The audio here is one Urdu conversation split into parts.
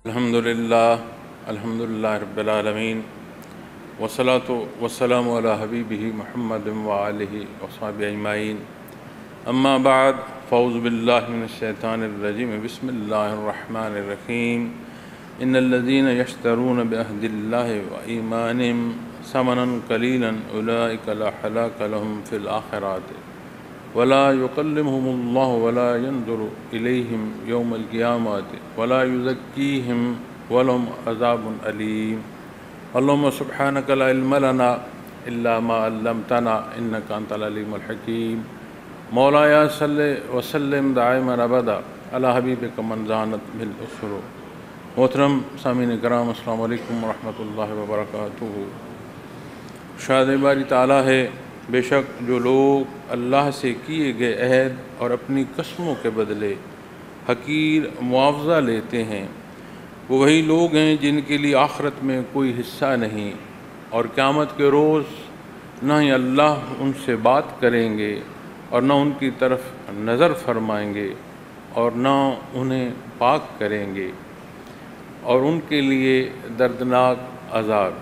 الحمدللہ رب العالمین والصلاة والسلام علی حبیبہ محمد وآلہ وصحبہ اجمعین اما بعد فاعوذ باللہ من الشیطان الرجیم بسم اللہ الرحمن الرحیم ان الذین یشترون بعہد اللہ وایمانہم ثمنا قلیلا اولئک لا خلاق لهم فی الآخرات ولا يكلمهم الله ولا ينظر إليهم يوم القيامة ولا يزكيهم ولهم عذاب أليم اللهم سبحانك لا علم لنا إلا ما علمتنا إنك أنت العليم الحكيم مولاي صل وسلم دائما أبدا على حبيبك من زانت بالأسر. محترم سامعین کرام، السلام علیکم ورحمۃ اللہ وبرکاتہ. شاید باری تعالیٰ ہے، بے شک جو لوگ اللہ سے کیے گئے عہد اور اپنی قسموں کے بدلے حقیر معاوضہ لیتے ہیں، وہ وہی لوگ ہیں جن کے لیے آخرت میں کوئی حصہ نہیں، اور قیامت کے روز نہ ہی اللہ ان سے بات کریں گے اور نہ ان کی طرف نظر فرمائیں گے اور نہ انہیں پاک کریں گے، اور ان کے لیے دردناک عذاب.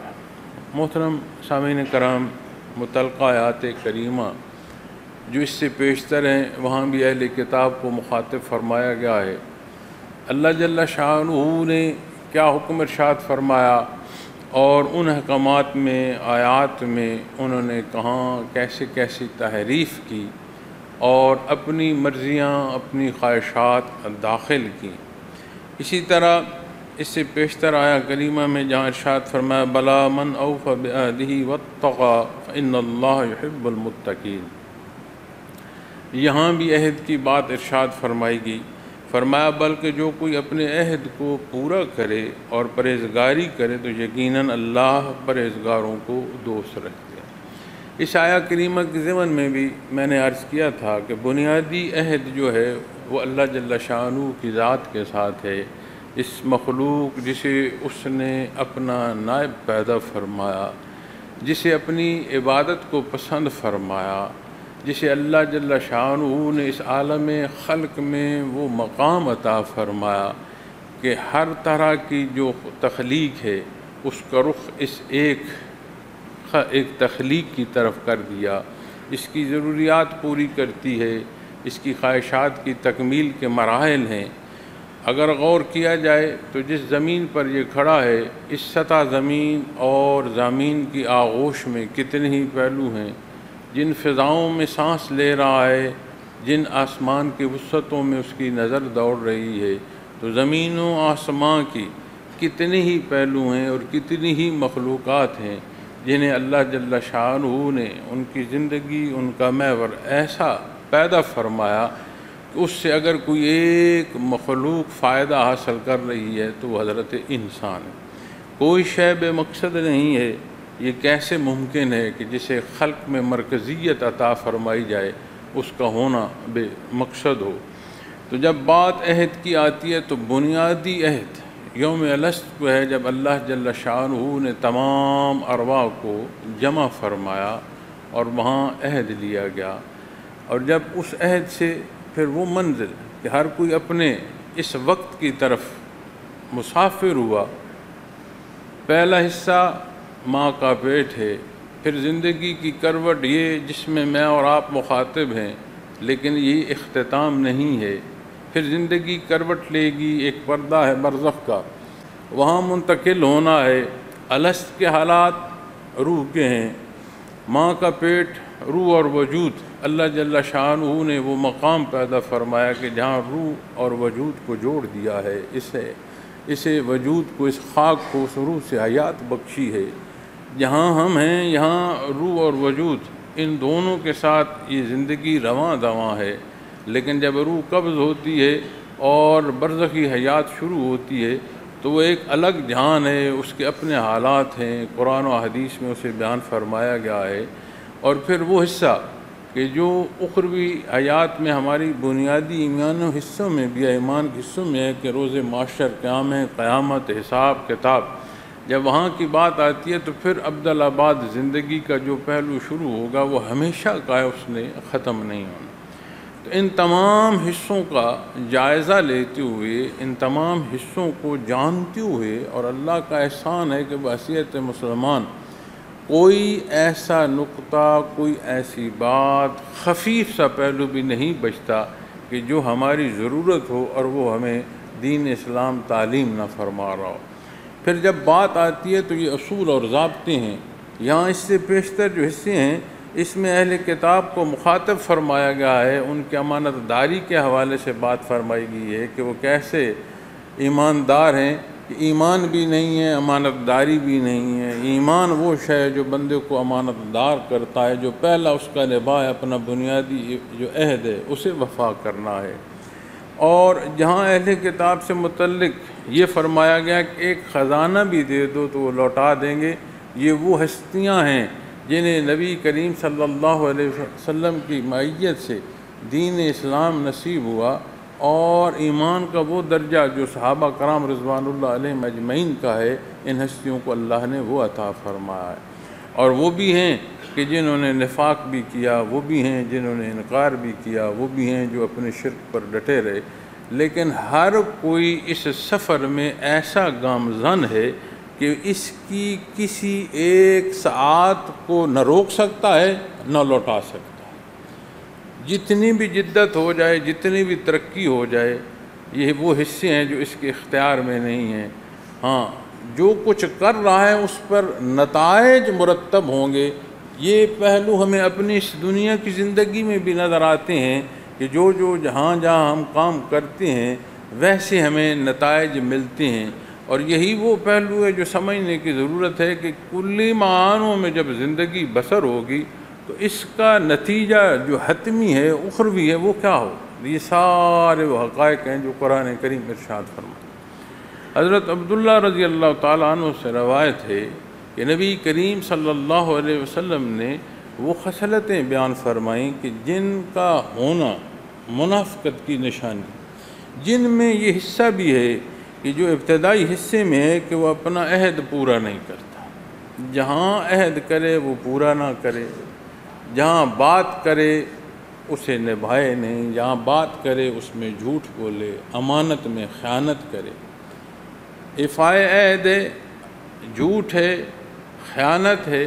محترم سامعین کرام، متعلقہ آیات کریمہ جو اس سے پیشتر ہیں وہاں بھی اہل کتاب کو مخاطب فرمایا گیا ہے. اللہ جل شانہ نے کیا حکم ارشاد فرمایا اور ان احکامات میں، آیات میں انہوں نے کہاں کیسے کیسی تحریف کی اور اپنی مرضیاں، اپنی خواہشات داخل کی. اسی طرح اس سے پیشتر آیا کریمہ میں جہاں ارشاد فرمایا بلا من اوفى بعہدہ واتقى فإن اللہ يحب المتقین، یہاں بھی عہد کی بات ارشاد فرمائی گئی. فرمایا بلکہ جو کوئی اپنے عہد کو پورا کرے اور پرہیزگاری کرے تو یقیناً اللہ پرہیزگاروں کو دوست رکھتے ہیں. اس آیہ کریمہ کے ضمن میں بھی میں نے عرض کیا تھا کہ بنیادی عہد جو ہے وہ اللہ جل شانہ کی ذات کے ساتھ ہے، اس مخلوق جسے اس نے اپنا نائب پیدا فرمایا، جسے اپنی عبادت کو پسند فرمایا، جسے اللہ جل شانہ نے اس عالم خلق میں وہ مقام عطا فرمایا کہ ہر طرح کی جو تخلیق ہے اس کا رخ اس ایک تخلیق کی طرف کر دیا. اس کی ضروریات پوری کرتی ہے، اس کی خواہشات کی تکمیل کے مراحل ہیں. اگر غور کیا جائے تو جس زمین پر یہ کھڑا ہے، اس سطح زمین اور زمین کی آغوش میں کتنے ہی پہلو ہیں. جن فضاؤں میں سانس لے رہا ہے، جن آسمان کی وسعتوں میں اس کی نظر دوڑ رہی ہے، تو زمین و آسمان کی کتنے ہی پہلو ہیں اور کتنی ہی مخلوقات ہیں جنہیں اللہ جل شانہ نے ان کی زندگی، ان کا محور ایسا پیدا فرمایا کہ اس سے اگر کوئی ایک مخلوق فائدہ حاصل کر رہی ہے تو وہ حضرت انسان ہے. کوئی شے بے مقصد نہیں ہے. یہ کیسے ممکن ہے کہ جسے خلق میں مرکزیت عطا فرمائی جائے اس کا ہونا بے مقصد ہو؟ تو جب بات عہد کی آتی ہے تو بنیادی عہد یوم الست کو ہے، جب اللہ جل شانہ نے تمام ارواح کو جمع فرمایا اور وہاں عہد لیا گیا، اور جب اس عہد سے پھر وہ منزل کہ ہر کوئی اپنے اس وقت کی طرف مسافر ہوا. پہلا حصہ ماں کا پیٹ ہے، پھر زندگی کی کروٹ یہ جس میں میں اور آپ مخاطب ہیں، لیکن یہ اختتام نہیں ہے. پھر زندگی کروٹ لے گی، ایک پردہ ہے برزخ کا، وہاں منتقل ہونا ہے. الست کے حالات روح کے ہیں. ماں کا پیٹ، روح اور وجود، اللہ جل شانہ نے وہ مقام پیدا فرمایا کہ جہاں روح اور وجود کو جوڑ دیا ہے، اسے وجود کو، اس خاک کو اس روح سے حیات بخشی ہے. جہاں ہم ہیں یہاں روح اور وجود ان دونوں کے ساتھ یہ زندگی رواں دواں ہے. لیکن جب روح قبض ہوتی ہے اور برزخی حیات شروع ہوتی ہے تو وہ ایک الگ جہان ہے، اس کے اپنے حالات ہیں. قرآن و حدیث میں اسے بیان فرمایا گیا ہے. اور پھر وہ حصہ کہ جو اخروی حیات میں ہماری بنیادی ایمان و حصوں میں بھی، ایمان کے حصوں میں ہے کہ روز معاشر، قیامت، حساب کتاب، جب وہاں کی بات آتی ہے تو پھر عبدالآباد زندگی کا جو پہلو شروع ہوگا وہ ہمیشہ کا ہے، اس نے ختم نہیں ہونا. تو ان تمام حصوں کا جائزہ لیتے ہوئے، ان تمام حصوں کو جانتے ہوئے، اور اللہ کا احسان ہے کہ بحیثیت مسلمان کوئی ایسا نقطہ، کوئی ایسی بات، خفیف سا پہلو بھی نہیں بچتا کہ جو ہماری ضرورت ہو اور وہ ہمیں دین اسلام تعلیم نہ فرما رہا ہو۔ پھر جب بات آتی ہے تو یہ اصول اور ضابطے ہیں، یہاں اس سے بیشتر جو حصے ہیں اس میں اہل کتاب کو مخاطب فرمایا گیا ہے، ان کی امانت داری کے حوالے سے بات فرمائی گئی ہے کہ وہ کیسے ایماندار ہیں، کہ ایمان بھی نہیں ہے، امانت داری بھی نہیں ہے۔ ایمان وہ شے جو بندے کو امانت دار کرتا ہے، جو پہلا اس کا لبا ہے، اپنا بنیادی جو عہد ہے اسے وفا کرنا ہے۔ اور جہاں اہل کتاب سے متعلق یہ فرمایا گیا کہ ایک خزانہ بھی دے دو تو وہ لوٹا دیں گے، یہ وہ ہستیاں ہیں جنہیں نبی کریم صلی اللہ علیہ وسلم کی معیت سے دین اسلام نصیب ہوا، اور ایمان کا وہ درجہ جو صحابہ کرام رضوان اللہ علیہم اجمعین کا ہے، ان ہستیوں کو اللہ نے وہ عطا فرمایا ہے۔ اور وہ بھی ہیں کہ جنہوں نے نفاق بھی کیا، وہ بھی ہیں جنہوں نے انکار بھی کیا، وہ بھی ہیں جو اپنے شرک پر ڈٹے رہے، لیکن ہر کوئی اس سفر میں ایسا گامزن ہے کہ اس کی کسی ایک ساعت کو نہ روک سکتا ہے نہ لوٹا سکتا ہے۔ جتنی بھی جدت ہو جائے، جتنی بھی ترقی ہو جائے، یہ وہ حصے ہیں جو اس کے اختیار میں نہیں ہیں۔ ہاں، جو کچھ کر رہا ہے اس پر نتائج مرتب ہوں گے۔ یہ پہلو ہمیں اپنی اس دنیا کی زندگی میں بھی نظر آتے ہیں کہ جو جہاں ہم کام کرتے ہیں ویسے ہمیں نتائج ملتے ہیں، اور یہی وہ پہلو ہے جو سمجھنے کی ضرورت ہے کہ کلی معانوں میں جب زندگی بسر ہوگی تو اس کا نتیجہ جو حتمی ہے، اخروی ہے، وہ کیا ہو۔ یہ سارے وہ حقائق ہیں جو قرآن کریم ارشاد فرماتا ہے۔ حضرت عبداللہ رضی اللہ تعالیٰ عنہ سے روایت ہے کہ نبی کریم صلی اللہ علیہ وسلم نے وہ خصلتیں بیان فرمائیں کہ جن کا ہونا منافقت کی نشانی، جن میں یہ حصہ بھی ہے کہ جو ابتدائی حصے میں ہے کہ وہ اپنا عہد پورا نہیں کرتا، جہاں عہد کرے وہ پورا نہ کرے، جہاں بات کرے اسے نبھائے نہیں، جہاں بات کرے اس میں جھوٹ بولے، امانت میں خیانت کرے۔ افائے عہد ہے، جھوٹ ہے، خیانت ہے،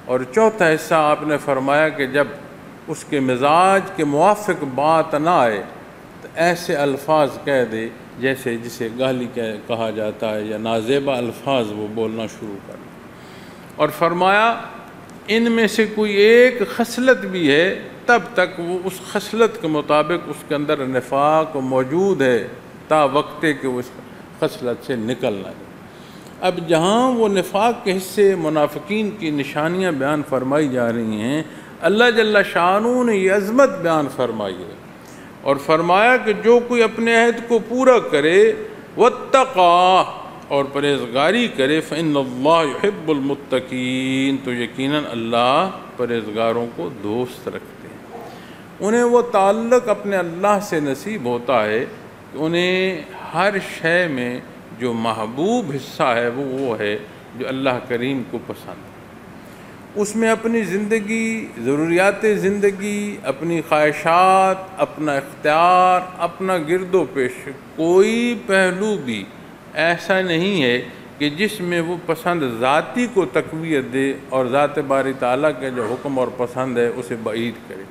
اور چوتھا حصہ آپ نے فرمایا کہ جب اس کے مزاج کے موافق بات نہ آئے تو ایسے الفاظ کہہ دے جیسے جسے گالی کہا جاتا ہے، یا نازیبا الفاظ وہ بولنا شروع کر دے۔ اور فرمایا ان میں سے کوئی ایک خصلت بھی ہے تب تک وہ اس خصلت کے مطابق اس کے اندر نفاق موجود ہے تا وقتے کہ وہ اس خصلت سے نکل نہ جائے۔ اب جہاں وہ نفاق کے حصے منافقین کی نشانیاں بیان فرمائی جا رہی ہیں، اللہ جل شانہ نے یہ عظمت بیان فرمائی ہے اور فرمایا کہ جو کوئی اپنے عہد کو پورا کرے واتقا، اور پرہیزگاری کرے، فإن اللہ یحب المتقین، تو یقیناً اللہ پرہیزگاروں کو دوست رکھتے ہیں۔ انہیں وہ تعلق اپنے اللہ سے نصیب ہوتا ہے کہ انہیں ہر شے میں جو محبوب حصہ ہے وہ ہے جو اللہ کریم کو پسند ہے۔ اس میں اپنی زندگی، ضروریات زندگی، اپنی خواہشات، اپنا اختیار، اپنا گرد و پیش، کوئی پہلو بھی ایسا نہیں ہے کہ جس میں وہ پسند ذاتی کو تقویت دے اور ذات باری تعالیٰ کے جو حکم اور پسند ہے اسے بعید کرے۔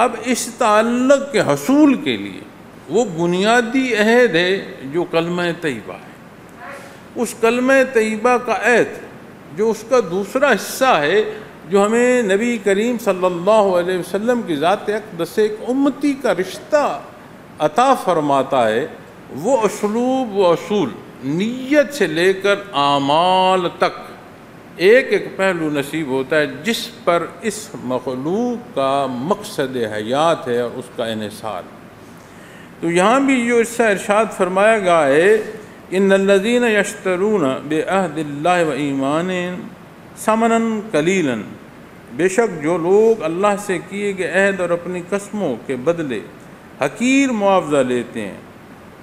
اب اس تعلق کے حصول کے لیے وہ بنیادی عہد ہے جو کلمہ طیبہ ہے۔ اس کلمہ طیبہ کا عہد جو اس کا دوسرا حصہ ہے، جو ہمیں نبی کریم صلی اللہ علیہ وسلم کی ذات اقدس سے ایک امتی کا رشتہ عطا فرماتا ہے، وہ اسلوب و اصول، نیت سے لے کر اعمال تک ایک ایک پہلو نصیب ہوتا ہے جس پر اس مخلوق کا مقصد حیات ہے اور اس کا انحصار۔ تو یہاں بھی جو حصہ ارشاد فرمایا گیا ہے، ان الذین یشترون بعہد اللہ و ایمانہم ثمنا قلیلا، بے شک جو لوگ اللہ سے کیے گئے عہد اور اپنی قسموں کے بدلے حقیر معاوضہ لیتے ہیں،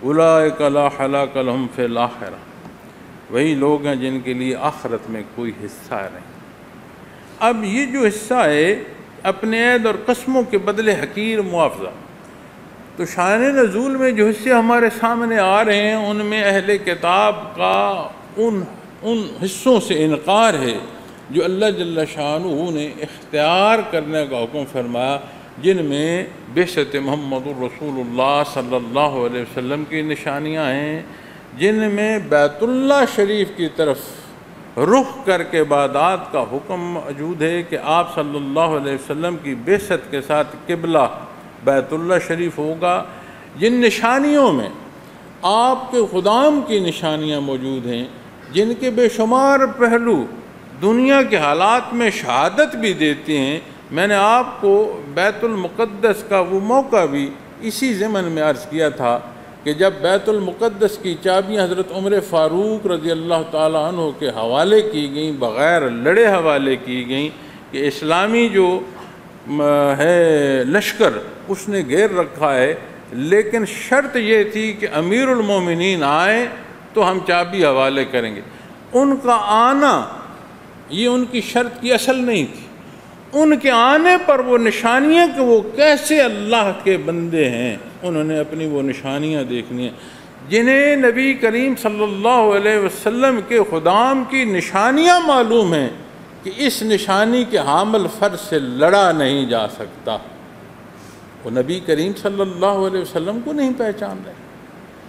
اولئک لا خلاق لہم فی الآخرہ، وہی لوگ ہیں جن کے لیے آخرت میں کوئی حصہ نہیں۔ اب یہ جو حصہ ہے اپنے عہد اور قسموں کے بدلے حقیر معاوضہ۔ تو شان نزول میں جو حصے ہمارے سامنے آ رہے ہیں ان میں اہل کتاب کا ان حصوں سے انکار ہے جو اللہ جل شانہ نے اختیار کرنے کا حکم فرمایا، جن میں بعثت محمد الرسول اللہ صلی اللہ علیہ وسلم کی نشانیاں ہیں، جن میں بیت اللہ شریف کی طرف رخ کر کے عبادات کا حکم موجود ہے کہ آپ صلی اللہ علیہ وسلم کی بعثت کے ساتھ قبلہ بیت اللہ شریف ہوگا، جن نشانیوں میں آپ کے خدام کی نشانیاں موجود ہیں، جن کے بے شمار پہلو دنیا کے حالات میں شہادت بھی دیتے ہیں۔ میں نے آپ کو بیت المقدس کا وہ موقع بھی اسی ضمن میں عرض کیا تھا کہ جب بیت المقدس کی چابیاں حضرت عمر فاروق رضی اللہ تعالیٰ عنہ کے حوالے کی گئیں، بغیر لڑے حوالے کی گئیں کہ اسلامی جو ہے لشکر اس نے گھیر رکھا ہے، لیکن شرط یہ تھی کہ امیر المومنین آئیں تو ہم چابی حوالے کریں گے۔ ان کا آنا یہ ان کی شرط کی اصل نہیں تھی، ان کے آنے پر وہ نشانیاں کہ وہ کیسے اللہ کے بندے ہیں، انہوں نے اپنی وہ نشانیاں دیکھنی ہیں، جنہیں نبی کریم صلی اللہ علیہ وسلم کے خدام کی نشانیاں معلوم ہیں کہ اس نشانی کے حامل فرد سے لڑا نہیں جا سکتا، وہ نبی کریم صلی اللہ علیہ وسلم کو نہیں پہچان رہے۔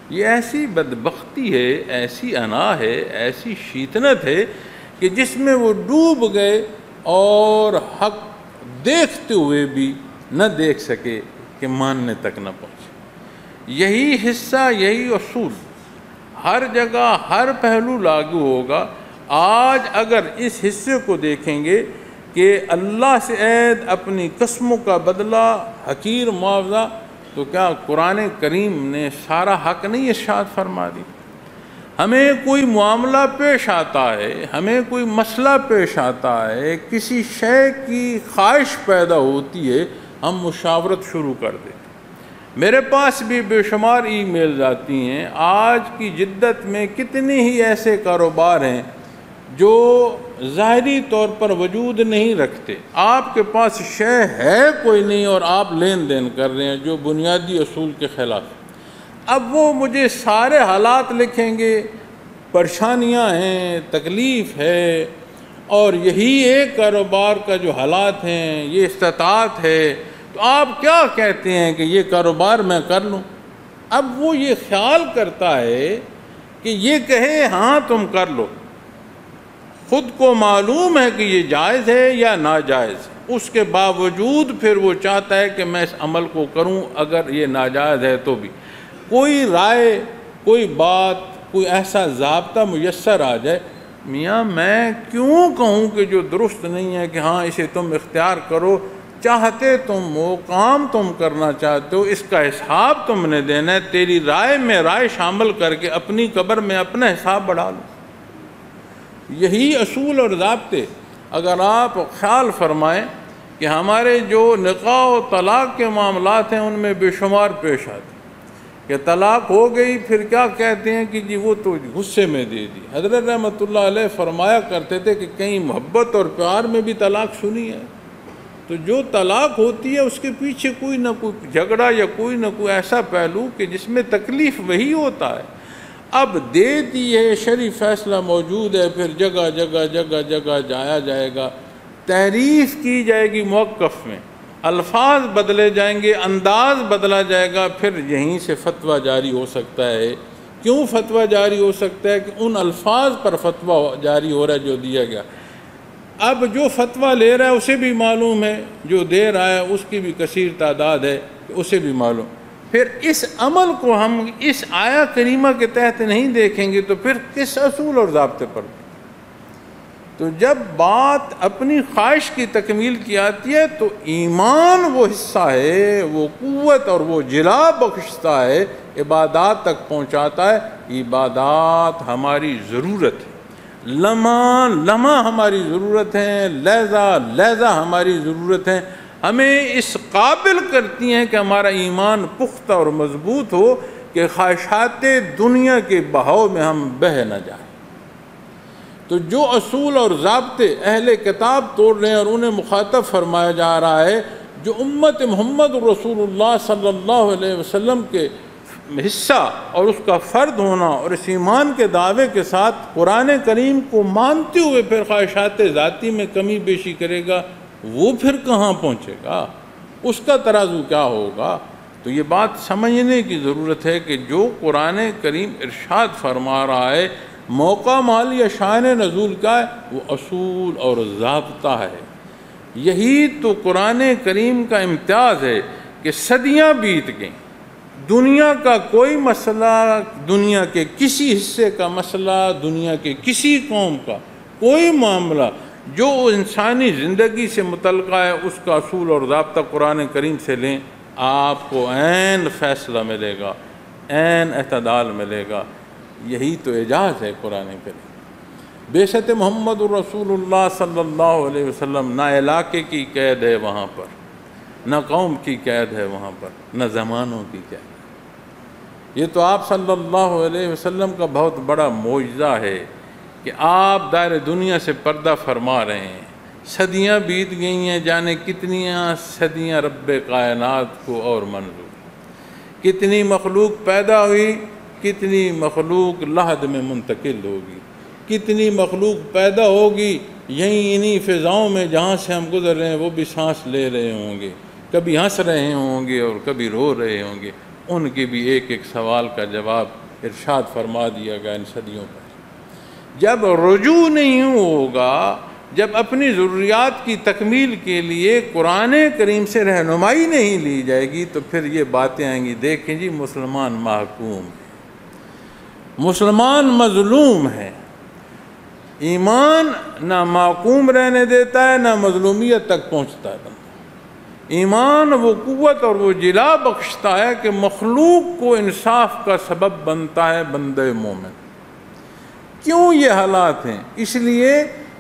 یہ ایسی بدبختی ہے، ایسی انا ہے، ایسی شیطنت ہے کہ جس میں وہ ڈوب گئے اور حق دیکھتے ہوئے بھی نہ دیکھ سکے کہ ماننے تک نہ پہنچے۔ یہی حصہ، یہی اصول ہر جگہ ہر پہلو لاگو ہوگا۔ آج اگر اس حصے کو دیکھیں گے کہ اللہ سے عہد، اپنی قسموں کا بدلہ، حقیر معاوضہ، تو کیا قرآن کریم نے سارا حق نہیں ارشاد فرما دی؟ ہمیں کوئی معاملہ پیش آتا ہے، ہمیں کوئی مسئلہ پیش آتا ہے، کسی شے کی خواہش پیدا ہوتی ہے، ہم مشاورت شروع کر دیتے۔ میرے پاس بھی بے شمار ای میلز آتی ہیں۔ آج کی جدت میں کتنے ہی ایسے کاروبار ہیں جو ظاہری طور پر وجود نہیں رکھتے، آپ کے پاس شے ہے کوئی نہیں اور آپ لین دین کر رہے ہیں جو بنیادی اصول کے خلاف۔ اب وہ مجھے سارے حالات لکھیں گے، پریشانیاں ہیں، تکلیف ہے، اور یہی ایک کاروبار کا جو حالات ہیں، یہ استطاعت ہے، تو آپ کیا کہتے ہیں کہ یہ کاروبار میں کر لوں؟ اب وہ یہ خیال کرتا ہے کہ یہ کہے ہاں تم کر لو، خود کو معلوم ہے کہ یہ جائز ہے یا ناجائز، اس کے باوجود پھر وہ چاہتا ہے کہ میں اس عمل کو کروں اگر یہ ناجائز ہے تو بھی۔ کوئی رائے، کوئی بات، کوئی ایسا ضابطہ میسر آ جائے، میاں میں کیوں کہوں کہ جو درست نہیں ہے کہ ہاں اسے تم اختیار کرو، چاہتے تم ہو، کام تم کرنا چاہتے ہو، اس کا حساب تم نے دینا ہے، تیری رائے میں رائے شامل کر کے اپنی قبر میں اپنا حساب بڑھا لو۔ یہی اصول اور ضابطے اگر آپ خیال فرمائیں کہ ہمارے جو نکاح و طلاق کے معاملات ہیں ان میں بے شمار پیش آتے ہیں کہ طلاق ہو گئی، پھر کیا کہتے ہیں کہ جی وہ تو غصے میں دے دی۔ حضرت رحمۃ اللہ علیہ فرمایا کرتے تھے کہ کہیں محبت اور پیار میں بھی طلاق سنی ہے، تو جو طلاق ہوتی ہے اس کے پیچھے کوئی نہ کوئی جھگڑا یا کوئی نہ کوئی ایسا پہلو کہ جس میں تکلیف وہی ہوتا ہے۔ اب دے دی ہے، شرعی فیصلہ موجود ہے، پھر جگہ جگہ جگہ جگہ جایا جائے گا، تحریف کی جائے گی موقف میں، الفاظ بدلے جائیں گے، انداز بدلا جائے گا، پھر یہیں سے فتویٰ جاری ہو سکتا ہے۔ کیوں فتویٰ جاری ہو سکتا ہے؟ کہ ان الفاظ پر فتویٰ جاری ہو رہا ہے جو دیا گیا۔ اب جو فتویٰ لے رہا ہے اسے بھی معلوم ہے، جو دے رہا ہے اس کی بھی کثیر تعداد ہے، اسے بھی معلوم۔ پھر اس عمل کو ہم اس آیہ کریمہ کے تحت نہیں دیکھیں گے تو پھر کس اصول اور ضابطے پر؟ تو جب بات اپنی خواہش کی تکمیل کی آتی ہے تو ایمان وہ حصہ ہے، وہ قوت اور وہ جلا بخشتا ہے، عبادات تک پہنچاتا ہے۔ عبادات ہماری ضرورت ہے، لمحہ لمحہ ہماری ضرورت ہے، لحظہ لحظہ ہماری ضرورت ہے، ہمیں اس قابل کرتی ہیں کہ ہمارا ایمان پختہ اور مضبوط ہو کہ خواہشات دنیا کے بہاؤ میں ہم بہہ نہ جائیں۔ تو جو اصول اور ضابطے اہل کتاب توڑ رہے ہیں اور انہیں مخاطب فرمایا جا رہا ہے، جو امت محمد رسول اللہ صلی اللہ علیہ وسلم کے حصہ اور اس کا فرد ہونا اور اس ایمان کے دعوے کے ساتھ قرآن کریم کو مانتے ہوئے پھر خواہشات ذاتی میں کمی بیشی کرے گا، وہ پھر کہاں پہنچے گا؟ اس کا ترازو کیا ہوگا؟ تو یہ بات سمجھنے کی ضرورت ہے کہ جو قرآن کریم ارشاد فرما رہا ہے، موقع مال یا شان نزول کا ہے، وہ اصول اور ضابطہ ہے۔ یہی تو قرآن کریم کا امتیاز ہے کہ صدیاں بیت گئیں، دنیا کا کوئی مسئلہ، دنیا کے کسی حصے کا مسئلہ، دنیا کے کسی قوم کا کوئی معاملہ جو انسانی زندگی سے متعلقہ ہے، اس کا اصول اور ضابطہ قرآن کریم سے لیں، آپ کو عین فیصلہ ملے گا، عین اعتدال ملے گا۔ یہی تو اعجاز ہے قرآن کریم۔ بعثت محمد رسول اللہ صلی اللہ علیہ وسلم نہ علاقے کی قید ہے وہاں پر، نہ قوم کی قید ہے وہاں پر، نہ زمانوں کی قید ہے۔ یہ تو آپ صلی اللہ علیہ وسلم کا بہت بڑا معجزہ ہے کہ آپ دائر دنیا سے پردہ فرما رہے ہیں۔ صدیاں بیت گئی ہیں، جانے کتنیاں صدیاں رب کائنات کو اور منظور، کتنی مخلوق پیدا ہوئی، کتنی مخلوق لحد میں منتقل ہوگی، کتنی مخلوق پیدا ہوگی یہیں انہی فضاؤں میں جہاں سے ہم گزر رہے ہیں، وہ بھی سانس لے رہے ہوں گے، کبھی ہنس رہے ہوں گے اور کبھی رو رہے ہوں گے۔ ان کے بھی ایک ایک سوال کا جواب ارشاد فرما دیا گیا ان صدیوں پر۔ جب رجوع نہیں ہوگا، جب اپنی ضروریات کی تکمیل کے لیے قرآن کریم سے رہنمائی نہیں لی جائے گی، تو پھر یہ باتیں آئیں گی، دیکھیں جی مسلمان محکوم ہے، مسلمان مظلوم ہے۔ ایمان نہ محکوم رہنے دیتا ہے، نہ مظلومیت تک پہنچتا ہے۔ ایمان وہ قوت اور وہ جلا بخشتا ہے کہ مخلوق کو انصاف کا سبب بنتا ہے بندہ مومن۔ کیوں یہ حالات ہیں؟ اس لیے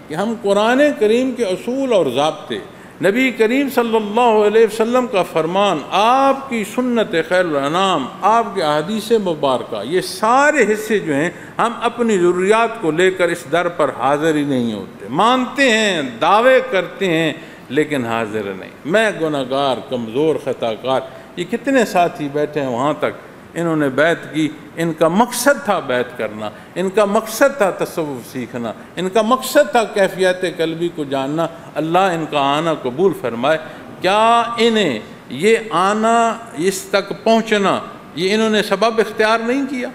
کہ ہم قرآن کریم کے اصول اور ضابطے، نبی کریم صلی اللہ علیہ وسلم کا فرمان، آپ کی سنت خیر الانام، آپ کے احادیث مبارکہ، یہ سارے حصے جو ہیں ہم اپنی ضروریات کو لے کر اس در پر حاضر ہی نہیں ہوتے، مانتے ہیں، دعوے کرتے ہیں، لیکن حاضر نہیں۔ میں گناہگار، کمزور، خطا کار۔ یہ کتنے ساتھی بیٹھے ہیں وہاں تک، انہوں نے بیعت کی، ان کا مقصد تھا بیعت کرنا، ان کا مقصد تھا تصوف سیکھنا، ان کا مقصد تھا کیفیت قلبی کو جاننا۔ اللہ ان کا آنا قبول فرمائے۔ کیا انہیں یہ آنا، اس تک پہنچنا، یہ انہوں نے سبب اختیار نہیں کیا؟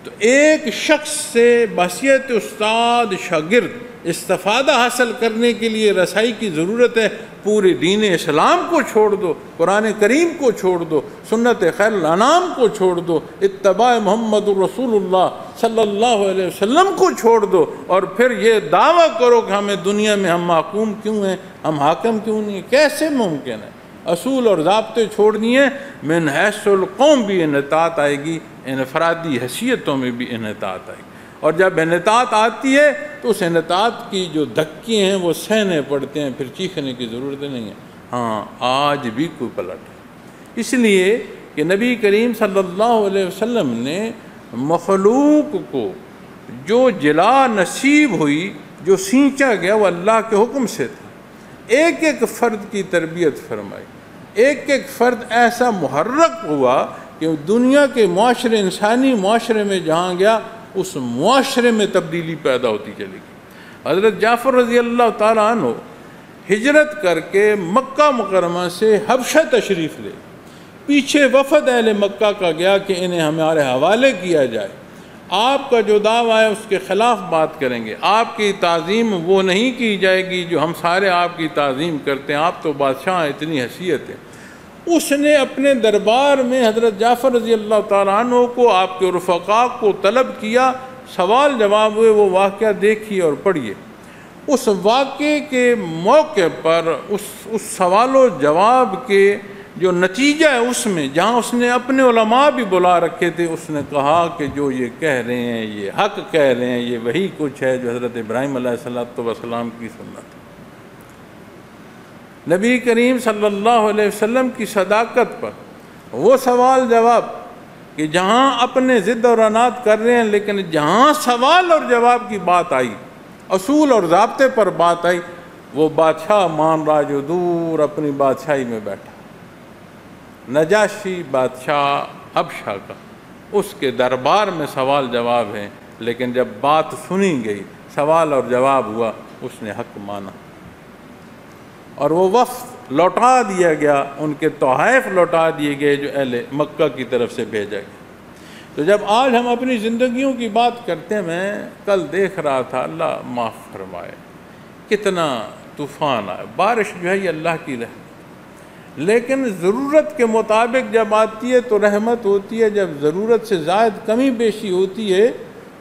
تو ایک شخص سے بحیثیت استاد شاگرد استفادہ حاصل کرنے کے لیے رسائی کی ضرورت ہے۔ پورے دین اسلام کو چھوڑ دو، قرآن کریم کو چھوڑ دو، سنت خیر الانام کو چھوڑ دو، اتباع محمد رسول اللہ صلی اللہ علیہ وسلم کو چھوڑ دو، اور پھر یہ دعویٰ کرو کہ ہمیں دنیا میں ہم محکوم کیوں ہیں، ہم حاکم کیوں نہیں ہیں؟ کیسے ممکن ہے؟ اصول اور ضابطے چھوڑ دیے، من حیث القوم بھی انحطاط آئے گی، انفرادی حیثیتوں میں بھی انحطاط آئے گی۔ اور جب انحطاط آتی ہے تو اس انحطاط کی جو دھکے ہیں وہ سہنے پڑتے ہیں، پھر چیخنے کی ضرورت نہیں ہے۔ ہاں، آج بھی کوئی پلٹ ہے، اس لیے کہ نبی کریم صلی اللہ علیہ وسلم نے مخلوق کو جو جلا نصیب ہوئی، جو سینچا گیا، وہ اللہ کے حکم سے تھا۔ ایک ایک فرد کی تربیت فرمائی، ایک ایک فرد ایسا محرک ہوا کہ دنیا کے معاشرے، انسانی معاشرے میں جہاں گیا، اس معاشرے میں تبدیلی پیدا ہوتی چلی گئی۔ حضرت جعفر رضی اللہ تعالیٰ عنہ ہجرت کر کے مکہ مکرمہ سے حبشہ تشریف لے، پیچھے وفد اہل مکہ کا گیا کہ انہیں ہمارے حوالے کیا جائے، آپ کا جو دعویٰ ہے اس کے خلاف بات کریں گے، آپ کی تعظیم وہ نہیں کی جائے گی جو ہم سارے آپ کی تعظیم کرتے ہیں، آپ تو بادشاہ ہیں، اتنی حیثیت ہے۔ اس نے اپنے دربار میں حضرت جعفر رضی اللہ تعالیٰ عنہ کو، آپ کے رفقاء کو طلب کیا، سوال جواب ہوئے، وہ واقعہ دیکھیے اور پڑھیے۔ اس واقعے کے موقع پر اس سوال و جواب کے جو نتیجہ ہے، اس میں جہاں اس نے اپنے علماء بھی بلا رکھے تھے، اس نے کہا کہ جو یہ کہہ رہے ہیں یہ حق کہہ رہے ہیں، یہ وہی کچھ ہے جو حضرت ابراہیم علیہ السلام کی سنت ہے۔ نبی کریم صلی اللہ علیہ وسلم کی صداقت پر وہ سوال جواب کہ جہاں اپنے ضد اور انات کر رہے ہیں، لیکن جہاں سوال اور جواب کی بات آئی، اصول اور ضابطے پر بات آئی، وہ بادشاہ مان رہا جو دور اپنی بادشاہی میں بیٹھا، نجاشی بادشاہ حبشہ کا، اس کے دربار میں سوال جواب ہیں، لیکن جب بات سنی گئی، سوال اور جواب ہوا، اس نے حق مانا، اور وہ وفد لوٹا دیا گیا، ان کے تحائف لوٹا دیے گئے جو اہل مکہ کی طرف سے بھیجا گیا۔ تو جب آج ہم اپنی زندگیوں کی بات کرتے ہیں، میں کل دیکھ رہا تھا، اللہ معاف فرمائے، کتنا طوفان آئے، بارش جو ہے یہ اللہ کی رحمت، لیکن ضرورت کے مطابق جب آتی ہے تو رحمت ہوتی ہے، جب ضرورت سے زائد کمی بیشی ہوتی ہے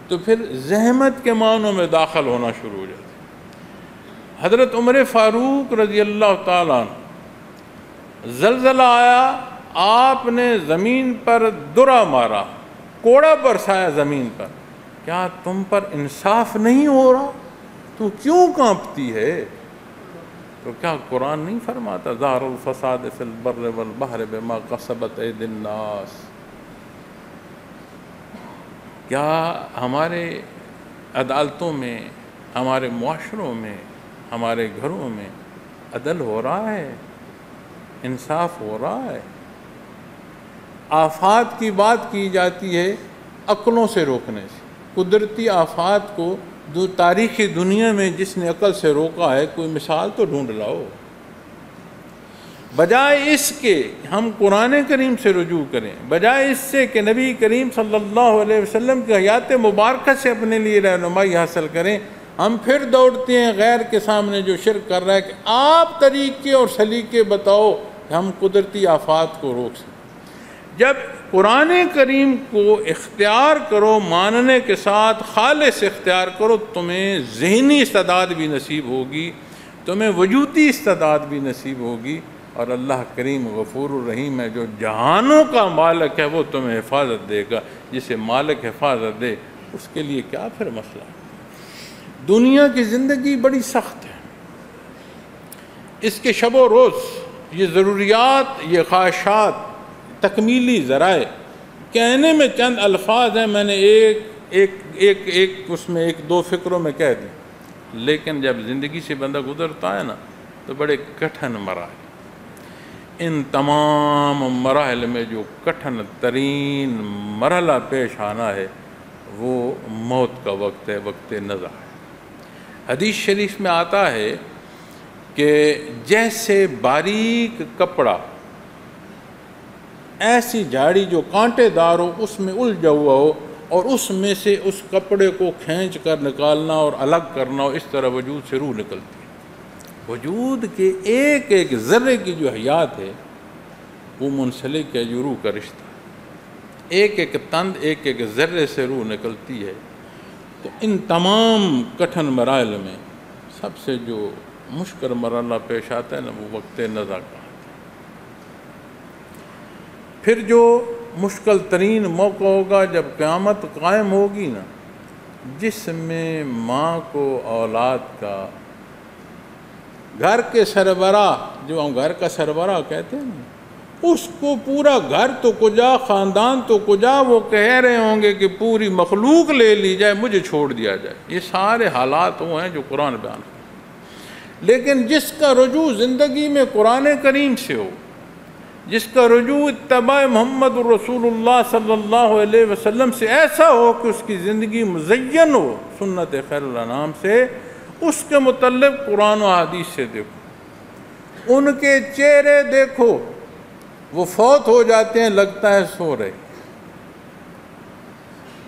تو پھر زحمت کے معنوں میں داخل ہونا شروع ہو جاتا ہے۔ حضرت عمر فاروق رضی اللہ تعالیٰ عنہ، زلزلہ آیا، آپ نے زمین پر درہ مارا، کوڑا برسایا زمین پر، کیا تم پر انصاف نہیں ہو رہا؟ تو کیوں کانپتی ہے؟ تو کیا قرآن نہیں فرماتا ظہر الفساد فی البر والبحر بما کسبت ایدی الناس؟ کیا ہمارے عدالتوں میں، ہمارے معاشروں میں، ہمارے گھروں میں عدل ہو رہا ہے، انصاف ہو رہا ہے؟ آفات کی بات کی جاتی ہے عقلوں سے روکنے سے، قدرتی آفات کو تاریخی دنیا میں جس نے عقل سے روکا ہے، کوئی مثال تو ڈھونڈ لاؤ۔ بجائے اس کے ہم قرآن کریم سے رجوع کریں، بجائے اس سے کہ نبی کریم صلی اللہ علیہ وسلم کی حیات مبارکہ سے اپنے لیے رہنمائی حاصل کریں، ہم پھر دوڑتے ہیں غیر کے سامنے جو شرک کر رہا ہے کہ آپ طریقے اور سلیقے بتاؤ کہ ہم قدرتی آفات کو روک سکیں۔ جب قرآن کریم کو اختیار کرو، ماننے کے ساتھ خالص اختیار کرو، تمہیں ذہنی استعداد بھی نصیب ہوگی، تمہیں وجودی استعداد بھی نصیب ہوگی، اور اللہ کریم غفور الرحیم ہے، جو جہانوں کا مالک ہے، وہ تمہیں حفاظت دے گا۔ جسے مالک حفاظت دے، اس کے لیے کیا پھر مسئلہ؟ دنیا کی زندگی بڑی سخت ہے، اس کے شب و روز، یہ ضروریات، یہ خواہشات، تکمیلی ذرائع، کہنے میں چند الفاظ ہیں، میں نے ایک اس میں ایک دو فکروں میں کہہ دی، لیکن جب زندگی سے بندہ گزرتا ہے نا تو بڑے کٹھن مراحل، ان تمام مراحل میں جو کٹھن ترین مرحلہ پیش آنا ہے وہ موت کا وقت ہے، وقت نزع ہے۔ حدیث شریف میں آتا ہے کہ جیسے باریک کپڑا، ایسی جھاڑی جو کانٹے دار ہو، اس میں الجھا ہوا ہو، اور اس میں سے اس کپڑے کو کھینچ کر نکالنا اور الگ کرنا ہو، اس طرح وجود سے روح نکلتی ہے۔ وجود کے ایک ایک ذرے کی جو حیات ہے وہ منسلک ہے، جو روح کا رشتہ ہے، ایک ایک تند، ایک ایک ذرے سے روح نکلتی ہے۔ تو ان تمام کٹھن مراحل میں سب سے جو مشکل مرحلہ پیش آتا ہے نا، وہ وقت نزع کا۔ پھر جو مشکل ترین موقع ہوگا جب قیامت قائم ہوگی نا، جس میں ماں کو اولاد کا، گھر کے سربراہ، جو ہم گھر کا سربراہ کہتے ہیں نا، اس کو پورا گھر تو کجا، خاندان تو کجا، وہ کہہ رہے ہوں گے کہ پوری مخلوق لے لی جائے، مجھے چھوڑ دیا جائے۔ یہ سارے حالات وہ ہیں جو قرآن بیان کرتا ہے۔ لیکن جس کا رجوع زندگی میں قرآن کریم سے ہو، جس کا رجوع اتباع محمد الرسول اللہ صلی اللہ علیہ وسلم سے ایسا ہو کہ اس کی زندگی مزین ہو سنت خیر الانام سے، اس کے متعلق قرآن و حدیث سے دیکھو، ان کے چہرے دیکھو، وہ فوت ہو جاتے ہیں، لگتا ہے سو رہے،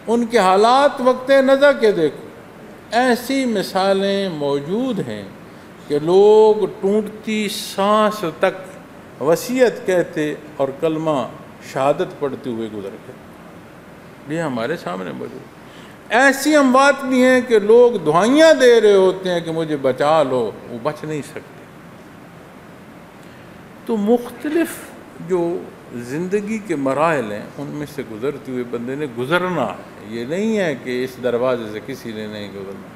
ان کے حالات وقت نزع کے دیکھو۔ ایسی مثالیں موجود ہیں کہ لوگ ٹوٹتی سانس تک وصیت کہتے اور کلمہ شہادت پڑھتے ہوئے گزر گئے، یہ ہمارے سامنے موجود۔ ایسی اموات بھی ہیں کہ لوگ دعائیاں دے رہے ہوتے ہیں کہ مجھے بچا لو، وہ بچ نہیں سکتے۔ تو مختلف جو زندگی کے مراحل ہیں ان میں سے گزرتے ہوئے بندے نے گزرنا ہے، یہ نہیں ہے کہ اس دروازے سے کسی نے نہیں گزرنا۔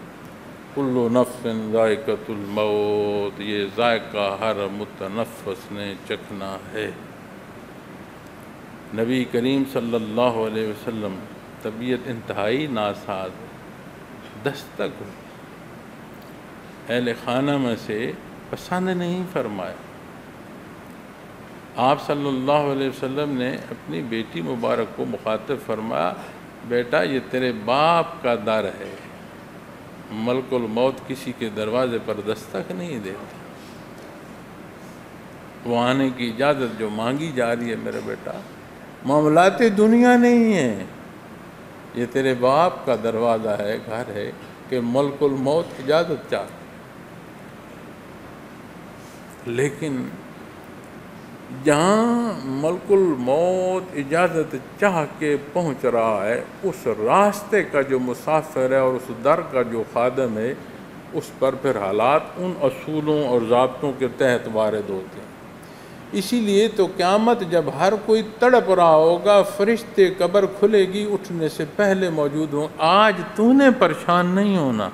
کل نفس ذائقۃ الموت، یہ ذائقہ ہر متنفس نے چکھنا ہے۔ نبی کریم صلی اللہ علیہ وسلم طبیعت انتہائی ناساز، دستک ہوئی، اہل خانہ میں سے پسند نہیں فرمایا۔ آپ صلی اللہ علیہ وسلم نے اپنی بیٹی مبارک کو مخاطب فرمایا، بیٹا یہ تیرے باپ کا در ہے، ملک الموت کسی کے دروازے پر دستک نہیں دیتا، وہ آنے کی اجازت جو مانگی جا رہی ہے میرے بیٹا، معاملات دنیا نہیں ہے، یہ تیرے باپ کا دروازہ ہے، گھر ہے کہ ملک الموت اجازت چاہتا۔ لیکن جہاں ملک الموت اجازت چاہ کے پہنچ رہا ہے، اس راستے کا جو مسافر ہے اور اس در کا جو خادم ہے، اس پر پھر حالات ان اصولوں اور ضابطوں کے تحت وارد ہوتے ہیں۔ اسی لیے تو قیامت جب ہر کوئی تڑپ رہا ہوگا، فرشتے قبر کھلے گی اٹھنے سے پہلے موجود ہوں، آج تو نے پریشان نہیں ہونا۔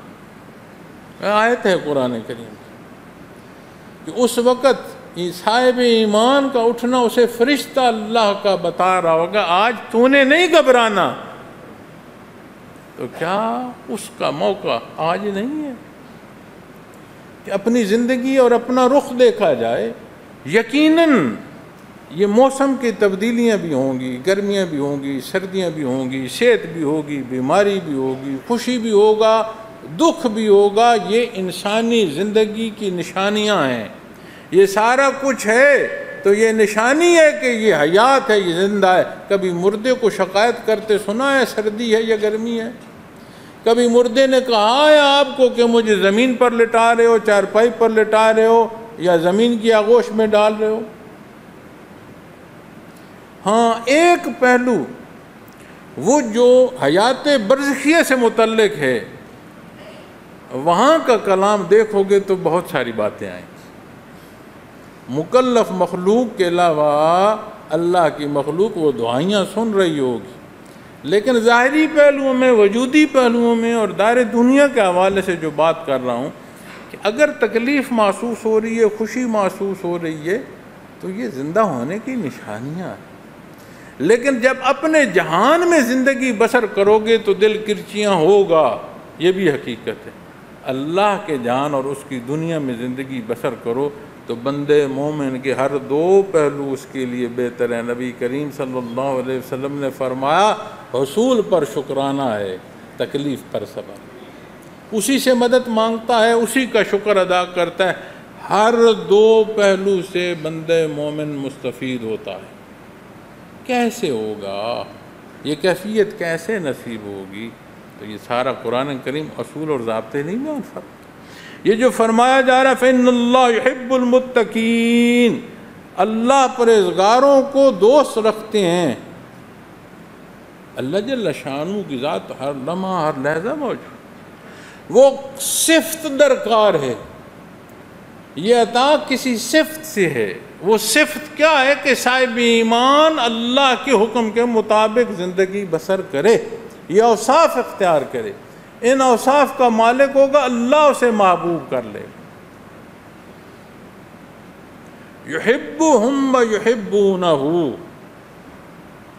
آیت ہے قرآن کریم کہ اس وقت صاحب ایمان کا اٹھنا اسے فرشتہ اللہ کا بتا رہا ہوگا، آج تو نے نہیں گھبرانا۔ تو کیا اس کا موقع آج نہیں ہے کہ اپنی زندگی اور اپنا رخ دیکھا جائے؟ یقیناً یہ موسم کی تبدیلیاں بھی ہوں گی، گرمیاں بھی ہوں گی، سردیاں بھی ہوں گی، صحت بھی ہوگی، بیماری بھی ہوگی، خوشی بھی ہوگا، دکھ بھی ہوگا، یہ انسانی زندگی کی نشانیاں ہیں۔ یہ سارا کچھ ہے تو یہ نشانی ہے کہ یہ حیات ہے، یہ زندہ ہے۔ کبھی مردے کو شکایت کرتے سنا ہے سردی ہے یا گرمی ہے؟ کبھی مردے نے کہا ہے آپ کو کہ مجھے زمین پر لٹا رہے ہو، چارپائی پر لٹا رہے ہو یا زمین کی آغوش میں ڈال رہے ہو؟ ہاں، ایک پہلو وہ جو حیات برزخیہ سے متعلق ہے، وہاں کا کلام دیکھو گے تو بہت ساری باتیں آئیں۔ مکلف مخلوق کے علاوہ اللہ کی مخلوق وہ دعائیاں سن رہی ہوگی، لیکن ظاہری پہلوؤں میں، وجودی پہلوؤں میں اور دار دنیا کے حوالے سے جو بات کر رہا ہوں کہ اگر تکلیف محسوس ہو رہی ہے، خوشی محسوس ہو رہی ہے، تو یہ زندہ ہونے کی نشانیاں ہیں۔ لیکن جب اپنے جہان میں زندگی بسر کرو گے تو دل کرچیاں ہوگا، یہ بھی حقیقت ہے۔ اللہ کے جہان اور اس کی دنیا میں زندگی بسر کرو تو بندے مومن کے ہر دو پہلو اس کے لیے بہتر ہیں۔ نبی کریم صلی اللہ علیہ وسلم نے فرمایا، حصول پر شکرانہ ہے، تکلیف پر صبر۔ اسی سے مدد مانگتا ہے، اسی کا شکر ادا کرتا ہے، ہر دو پہلو سے بندے مومن مستفید ہوتا ہے۔ کیسے ہوگا؟ یہ کیفیت کیسے نصیب ہوگی؟ تو یہ سارا قرآن کریم اصول اور ضابطے نہیں بیان فرماتا۔ یہ جو فرمایا جا رہا ہے فَإِنَّ اللَّهَ يُحِبُّ الْمُتَّقِينَ، اللہ پرہیزگاروں کو دوست رکھتے ہیں۔ اللہ جل شانہ کی ذات ہر لمحہ ہر لحظہ موجود، وہ صفت درکار ہے، یہ عطا کسی صفت سے ہے۔ وہ صفت کیا ہے کہ صاحب ایمان اللہ کے حکم کے مطابق زندگی بسر کرے، یہ اوصاف اختیار کرے۔ ان اوصاف کا مالک ہوگا، اللہ اسے محبوب کر لے۔ یحبہم ویحبونہ،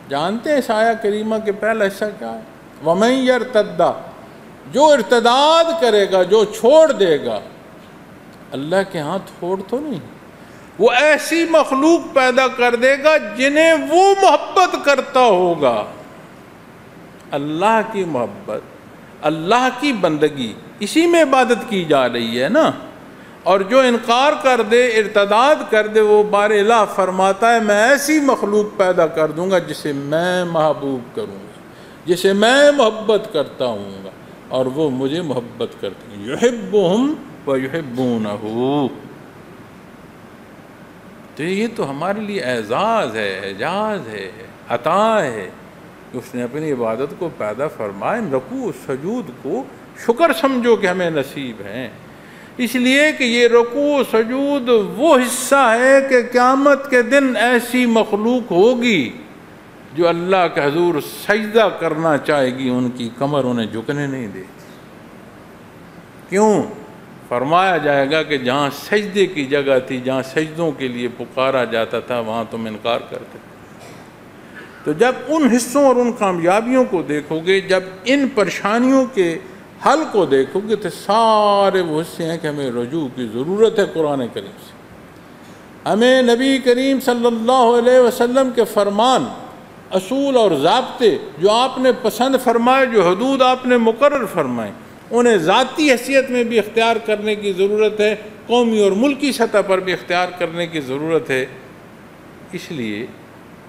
جانتے ہیں اس آیہ کریمہ کے پہلا حصہ کیا ہے؟ وَمَن یرتد، جو ارتداد کرے گا، جو چھوڑ دے گا، اللہ کے ہاں چھوڑ تو نہیں، وہ ایسی مخلوق پیدا کر دے گا جنہیں وہ محبت کرتا ہوگا۔ اللہ کی محبت، اللہ کی بندگی، اسی میں عبادت کی جا رہی ہے نا۔ اور جو انکار کر دے، ارتداد کر دے، وہ بار الہ فرماتا ہے میں ایسی مخلوق پیدا کر دوں گا جسے میں محبوب کروں گا، جسے میں محبت کرتا ہوں گا، اور وہ مجھے محبت کرتے ہیں۔ یحبہم ویحبونہ، تو یہ تو ہمارے لیے اعزاز ہے، اعجاز ہے، عطا ہے کہ اس نے اپنی عبادت کو پیدا فرمائے۔ رکوع و سجود کو شکر سمجھو کہ ہمیں نصیب ہیں، اس لیے کہ یہ رکوع و سجود وہ حصہ ہے کہ قیامت کے دن ایسی مخلوق ہوگی جو اللہ کے حضور سجدہ کرنا چاہے گی، ان کی کمر انہیں جھکنے نہیں دے گی۔ کیوں؟ فرمایا جائے گا کہ جہاں سجدے کی جگہ تھی، جہاں سجدوں کے لیے پکارا جاتا تھا، وہاں تم انکار کرتے تھے۔ تو جب ان حصوں اور ان کامیابیوں کو دیکھو گے، جب ان پریشانیوں کے حل کو دیکھو گے، تو سارے وہ حصے ہیں کہ ہمیں رجوع کی ضرورت ہے قرآن کریم سے۔ ہمیں نبی کریم صلی اللہ علیہ وسلم کے فرمان، اصول اور ضابطے جو آپ نے پسند فرمائے، جو حدود آپ نے مقرر فرمائے، انہیں ذاتی حیثیت میں بھی اختیار کرنے کی ضرورت ہے، قومی اور ملکی سطح پر بھی اختیار کرنے کی ضرورت ہے۔ اس لیے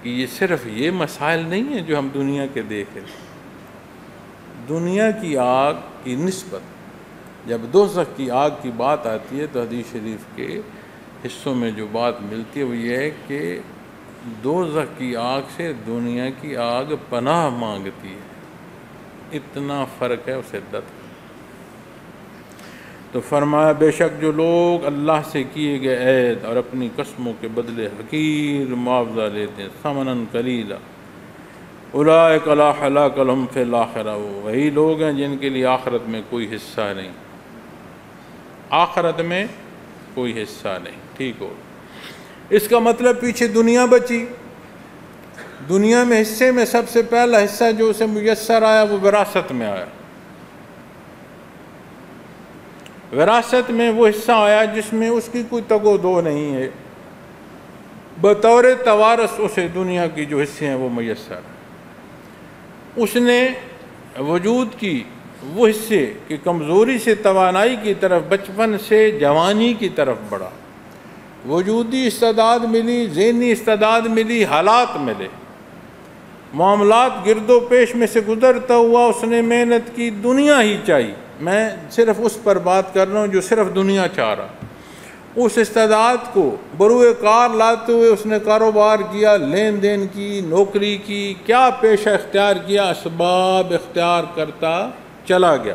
کہ یہ صرف یہ مسائل نہیں ہیں جو ہم دنیا کے دیکھ رہے ہیں۔ دنیا کی آگ کی نسبت جب دوزخ کی آگ کی بات آتی ہے تو حدیث شریف کے حصوں میں جو بات ملتی ہے وہ یہ ہے کہ دوزخ کی آگ سے دنیا کی آگ پناہ مانگتی ہے، اتنا فرق ہے اس عدت کا۔ تو فرمایا بے شک جو لوگ اللہ سے کیے گئے عہد اور اپنی قسموں کے بدلے حقیر معاوضہ لیتے ہیں، ثمناً قلیلا، اولئک لا خلاق لہم فی الآخرہ، وہی لوگ ہیں جن کے لیے آخرت میں کوئی حصہ نہیں، آخرت میں کوئی حصہ نہیں۔ ٹھیک ہو، اس کا مطلب پیچھے دنیا بچی، دنیا میں حصے میں سب سے پہلا حصہ جو اسے میسر آیا وہ وراثت میں آیا۔ وراثت میں وہ حصہ آیا جس میں اس کی کوئی تگ و دو نہیں ہے، بطور توارث اسے دنیا کی جو حصے ہیں وہ میسر ہیں۔ اس نے وجود کی وہ حصے کی کمزوری سے توانائی کی طرف، بچپن سے جوانی کی طرف بڑھا، وجودی استعداد ملی، ذہنی استعداد ملی، حالات ملے، معاملات گرد و پیش میں سے گزرتا ہوا اس نے محنت کی، دنیا ہی چاہیے۔ میں صرف اس پر بات کر رہا ہوں جو صرف دنیا چاہ رہا۔ اس استعداد کو بروئے کار لاتے ہوئے اس نے کاروبار کیا، لین دین کی، نوکری کی، کیا پیشہ اختیار کیا، اسباب اختیار کرتا چلا گیا۔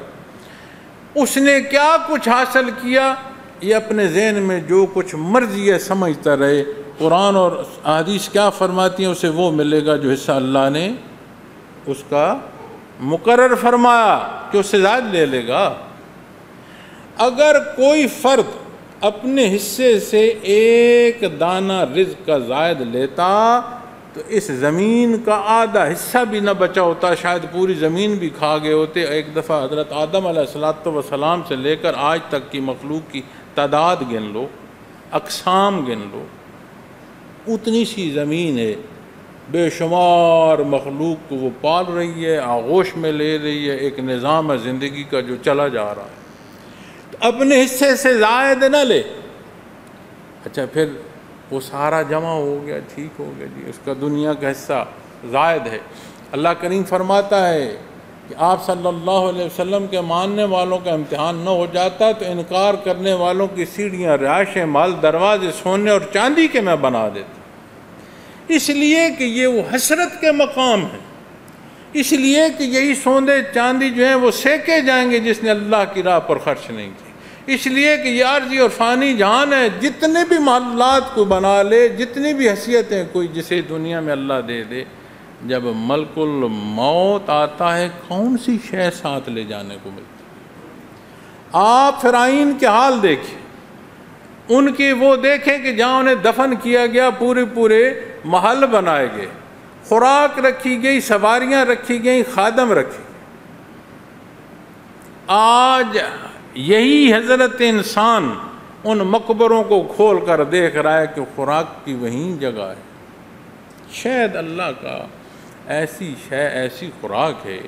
اس نے کیا کچھ حاصل کیا، یہ اپنے ذہن میں جو کچھ مرضی ہے سمجھتا رہے۔ قرآن اور احادیث کیا فرماتی ہیں، اسے وہ ملے گا جو حصہ اللہ نے اس کا مقرر فرمایا کہ اس سے زائد لے لے گا۔ اگر کوئی فرد اپنے حصے سے ایک دانہ رزق کا زائد لیتا تو اس زمین کا آدھا حصہ بھی نہ بچا ہوتا، شاید پوری زمین بھی کھا گئے ہوتے۔ ایک دفعہ حضرت آدم علیہ السلام سے لے کر آج تک کی مخلوق کی تعداد گن لو، اقسام گن لو، اتنی سی زمین ہے، بے شمار مخلوق کو وہ پال رہی ہے، آغوش میں لے رہی ہے، ایک نظام ہے زندگی کا جو چلا جا رہا ہے۔ تو اپنے حصے سے زائد نہ لے۔ اچھا پھر وہ سارا جمع ہو گیا، ٹھیک ہو گیا جی، اس کا دنیا کا حصہ زائد ہے۔ اللہ کریم فرماتا ہے کہ آپ صلی اللہ علیہ وسلم کے ماننے والوں کا امتحان نہ ہو جاتا تو انکار کرنے والوں کی سیڑھیاں، رہائشیں، مال، دروازے سونے اور چاندی کے میں بنا دیتا، اس لیے کہ یہ وہ حسرت کے مقام ہیں، اس لیے کہ یہی سونے چاندی جو ہیں وہ سینکے جائیں گے جس نے اللہ کی راہ پر خرچ نہیں کی، اس لیے کہ یہ عارضی اور فانی جہان ہے، جتنے بھی محلات کو بنا لے، جتنی بھی حیثیتیں کوئی جسے دنیا میں اللہ دے دے، جب ملک الموت آتا ہے کون سی شے ساتھ لے جانے کو ملتی؟ آپ فرعون کے حال دیکھیں، ان کی وہ دیکھیں کہ جہاں انہیں دفن کیا گیا پورے محل بنائے گئے، خوراک رکھی گئی، سواریاں رکھی گئیں، خادم رکھی گئے۔ آج یہی حضرت انسان ان مقبروں کو کھول کر دیکھ رہا ہے کہ خوراک کی وہیں جگہ ہے۔ شہد اللہ کا ایسی شے، ایسی خوراک ہے،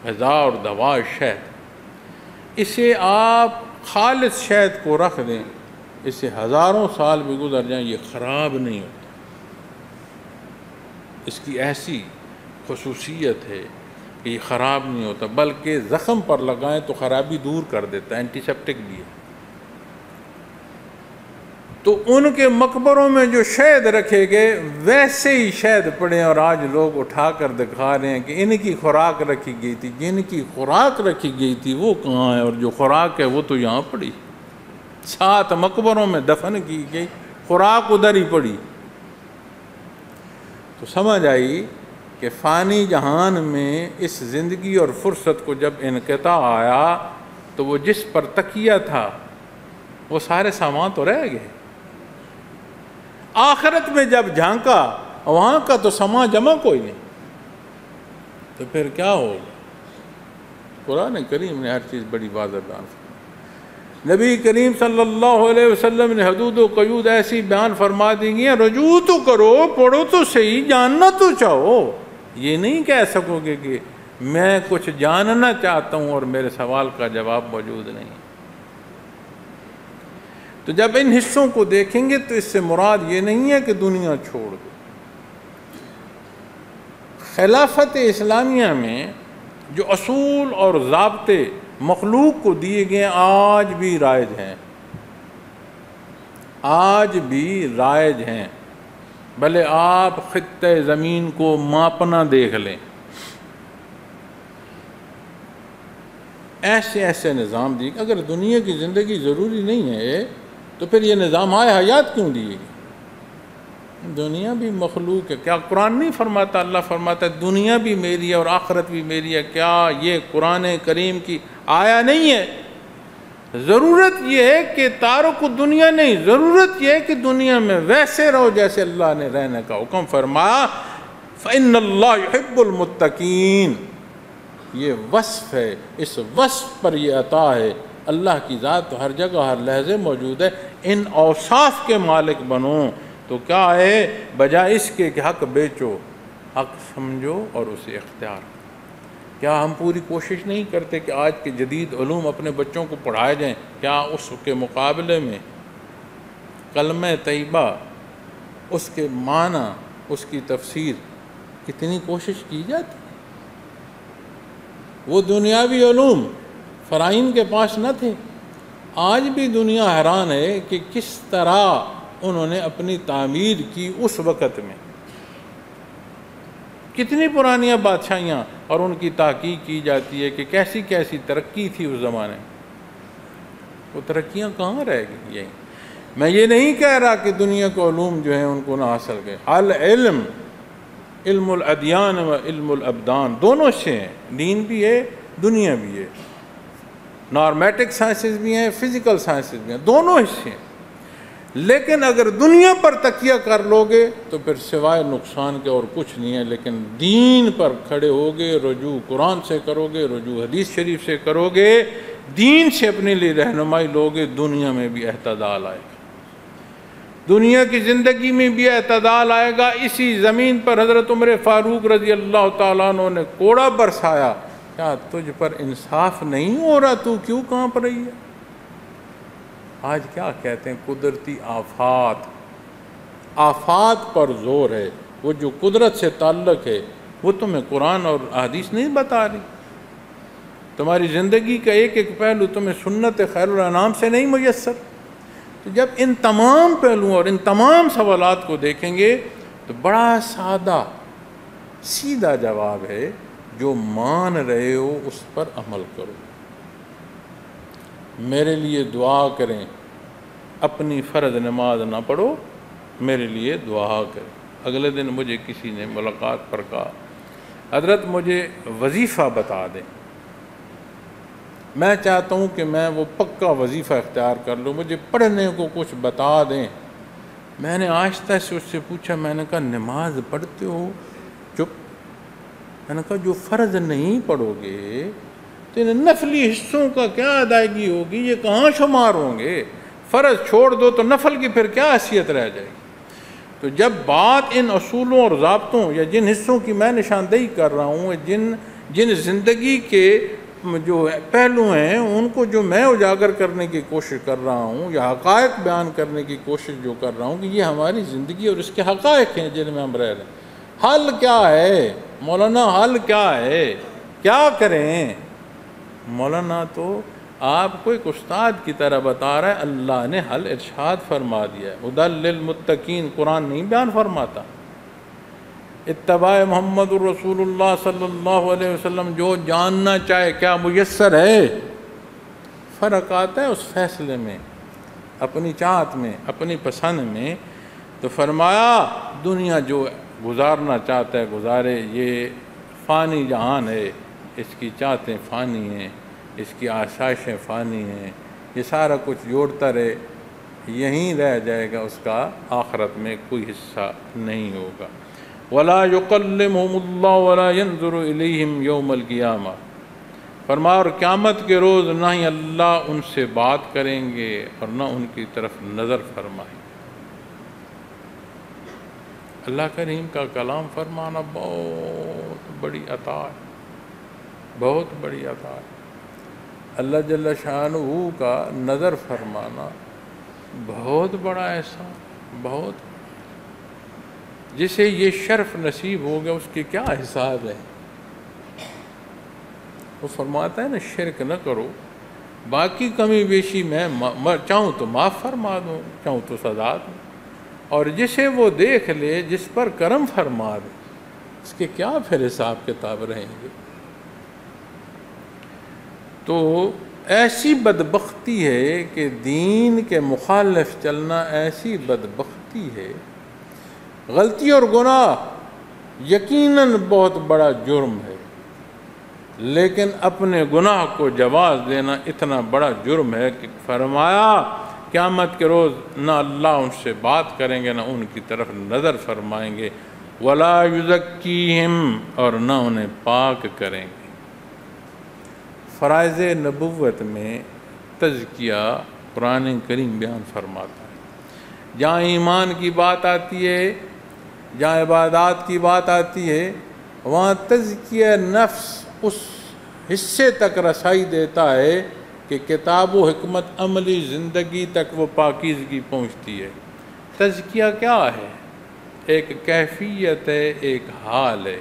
غذا اور دوا شہد، اسے آپ خالص شہد کو رکھ دیں، اس سے ہزاروں سال بھی گزر جائیں یہ خراب نہیں ہوتا۔ اس کی ایسی خصوصیت ہے کہ یہ خراب نہیں ہوتا، بلکہ زخم پر لگائیں تو خرابی دور کر دیتا ہے، اینٹی سیپٹک بھی ہے۔ تو ان کے مقبروں میں جو شہد رکھے گئے ویسے ہی شہد پڑے، اور آج لوگ اٹھا کر دکھا رہے ہیں کہ ان کی خوراک رکھی گئی تھی۔ جن کی خوراک رکھی گئی تھی وہ کہاں ہے، اور جو خوراک ہے وہ تو یہاں پڑی، 7 مقبروں میں دفن کی گئی، خوراک ادھر ہی پڑی۔ تو سمجھ آئی کہ فانی جہان میں اس زندگی اور فرصت کو جب انقطاع آیا تو وہ جس پر تکیہ تھا وہ سارے سامان تو رہ گئے۔ آخرت میں جب جھانکا وہاں کا تو سما جمع کوئی نہیں، تو پھر کیا ہوگا؟ قرآن کریم نے ہر چیز بڑی واضح بیان فرمائی۔ نبی کریم صلی اللہ علیہ وسلم نے حدود و قیود ایسی بیان فرما دی گئی ہیں، رجوع تو کرو، پڑھو تو صحیح، جاننا تو چاہو۔ یہ نہیں کہہ سکو گے کہ میں کچھ جاننا چاہتا ہوں اور میرے سوال کا جواب موجود نہیں۔ تو جب ان حصوں کو دیکھیں گے تو اس سے مراد یہ نہیں ہے کہ دنیا چھوڑ دو۔ خلافت اسلامیہ میں جو اصول اور ضابطے مخلوق کو دیے گئے آج بھی رائج ہیں، آج بھی رائج ہیں، بھلے آپ خطہ زمین کو ماپنا دیکھ لیں۔ ایسے ایسے نظام دیے، اگر دنیا کی زندگی ضروری نہیں ہے تو پھر یہ نظام حیات کیوں دیے گی؟ دنیا بھی مخلوق ہے، کیا قرآن نہیں فرماتا؟ اللہ فرماتا ہے دنیا بھی میری ہے اور آخرت بھی میری ہے۔ کیا یہ قرآن کریم کی آیا نہیں ہے؟ ضرورت یہ ہے کہ تارک دنیا نہیں، ضرورت یہ ہے کہ دنیا میں ویسے رہو جیسے اللہ نے رہنے کا حکم فرمایا۔ فَإِنَّ اللَّهَ يُحِبُّ الْمُتَّقِينَ، یہ وصف ہے، اس وصف پر یہ عطا ہے۔ اللہ کی ذات تو ہر جگہ ہر لحظے موجود ہے، ان اوصاف کے مالک بنو تو کیا ہے؟ بجائے اس کے کہ حق بیچو، حق سمجھو اور اسے اختیار کرو۔ کیا ہم پوری کوشش نہیں کرتے کہ آج کے جدید علوم اپنے بچوں کو پڑھائے جائیں؟ کیا اس کے مقابلے میں کلمہ طیبہ، اس کے معنی، اس کی تفسیر کتنی کوشش کی جاتی؟ وہ دنیاوی علوم فرائین کے پاس نہ تھے۔ آج بھی دنیا حیران ہے کہ کس طرح انہوں نے اپنی تعمیر کی اس وقت میں، کتنی پرانیاں بادشاہیاں، اور ان کی تحقیق کی جاتی ہے کہ کیسی کیسی ترقی تھی اس زمانے میں۔ وہ ترقیاں کہاں رہ گئی؟ یہی میں یہ نہیں کہہ رہا کہ دنیا کے علوم جو ہیں ان کو نہ حاصل کریں۔ العلم، علم الادیان و علم الابدان، دونوں سے ہیں، دین بھی ہے، دنیا بھی ہے، نارمیٹک سائنسز بھی ہیں، فزیکل سائنسز بھی ہیں، دونوں حصے ہیں۔ لیکن اگر دنیا پر تکیہ کر لو گے تو پھر سوائے نقصان کے اور کچھ نہیں ہے۔ لیکن دین پر کھڑے ہوگے، رجوع قرآن سے کرو گے، رجوع حدیث شریف سے کرو گے، دین سے اپنے لیے رہنمائی لوگے، دنیا میں بھی اعتدال آئے گا، دنیا کی زندگی میں بھی اعتدال آئے گا۔ اسی زمین پر حضرت عمر فاروق رضی اللہ تعالیٰ عنہ نے کوڑا برسایا، کیا تجھ پر انصاف نہیں ہو رہا؟ تو کیوں کانپ رہی ہے؟ آج کیا کہتے ہیں؟ قدرتی آفات، آفات پر زور ہے۔ وہ جو قدرت سے تعلق ہے وہ تمہیں قرآن اور حدیث نہیں بتا رہی۔ تمہاری زندگی کا ایک ایک پہلو تمہیں سنت خیر الانام سے نہیں میسر۔ تو جب ان تمام پہلوؤں اور ان تمام سوالات کو دیکھیں گے تو بڑا سادہ سیدھا جواب ہے، جو مان رہے ہو اس پر عمل کرو۔ میرے لیے دعا کریں، اپنی فرض نماز نہ پڑھو، میرے لیے دعا کریں۔ اگلے دن مجھے کسی نے ملاقات پر کہا، حضرت مجھے وظیفہ بتا دیں، میں چاہتا ہوں کہ میں وہ پکا وظیفہ اختیار کر لوں، مجھے پڑھنے کو کچھ بتا دیں۔ میں نے آہستہ سے اس سے پوچھا، میں نے کہا نماز پڑھتے ہو؟ چپ۔ میں نے کہا جو فرض نہیں پڑھو گے تو ان نفلی حصوں کا کیا ادائیگی ہوگی؟ یہ کہاں شمار ہوں گے؟ فرض چھوڑ دو تو نفل کی پھر کیا حیثیت رہ جائے گی؟ تو جب بات ان اصولوں اور ضابطوں یا جن حصوں کی میں نشاندہی کر رہا ہوں، جن زندگی کے جو پہلو ہیں ان کو جو میں اجاگر کرنے کی کوشش کر رہا ہوں یا حقائق بیان کرنے کی کوشش جو کر رہا ہوں کہ یہ ہماری زندگی اور اس کے حقائق ہیں جن میں ہم رہ رہے ہیں۔ حل کیا ہے مولانا؟ حل کیا ہے؟ کیا کریں؟ مولانا تو آپ کو ایک استاد کی طرح بتا رہا ہے، اللہ نے حل ارشاد فرما دیا ہے۔ ہدی للمتقین قرآن نہیں بیان فرماتا؟ اتباع محمد الرسول اللہ صلی اللہ علیہ وسلم، جو جاننا چاہے کیا میسر ہے؟ فرق آتا ہے اس فیصلے میں، اپنی چاہت میں، اپنی پسند میں۔ تو فرمایا دنیا جو گزارنا چاہتا ہے گزارے، یہ فانی جہان ہے، اس کی چاہتیں فانی ہیں، اس کی آسائشیں فانی ہیں، یہ سارا کچھ جوڑتا رہے، یہیں رہ جائے گا، اس کا آخرت میں کوئی حصہ نہیں ہوگا۔ ولا يكلمهم الله ولا ينظر إليهم يوم القيامة، فرمایا اور قیامت کے روز نہ ہی اللہ ان سے بات کریں گے اور نہ ان کی طرف نظر فرمائیں گے۔ اللہ کریم کا کلام فرمانا بہت بڑی عطا ہے، بہت بڑی عطا ہے۔ اللہ جل شانہ کا نظر فرمانا بہت بڑا احسان، بہت۔ جسے یہ شرف نصیب ہو گیا اس کے کیا حساب ہے؟ وہ فرماتا ہے نا شرک نہ کرو، باقی کمی بیشی میں چاہوں تو معاف فرما دوں، چاہوں تو سزا دوں، اور جسے وہ دیکھ لے، جس پر کرم فرما دے، اس کے کیا پھر حساب کتاب رہیں گے؟ تو ایسی بدبختی ہے کہ دین کے مخالف چلنا ایسی بدبختی ہے۔ غلطی اور گناہ یقیناً بہت بڑا جرم ہے، لیکن اپنے گناہ کو جواز دینا اتنا بڑا جرم ہے کہ فرمایا قیامت کے روز نہ اللہ ان سے بات کریں گے، نہ ان کی طرف نظر فرمائیں گے، ولا یزکیہم، اور نہ انہیں پاک کریں گے۔ فرائض نبوت میں تزکیہ قرآن کریم بیان فرماتا ہے۔ جہاں ایمان کی بات آتی ہے، جہاں عبادات کی بات آتی ہے، وہاں تزکیہ نفس اس حصے تک رسائی دیتا ہے کہ کتاب و حکمت عملی زندگی تک وہ پاکیزگی پہنچتی ہے۔ تزکیہ کیا ہے؟ ایک کیفیت ہے، ایک حال ہے،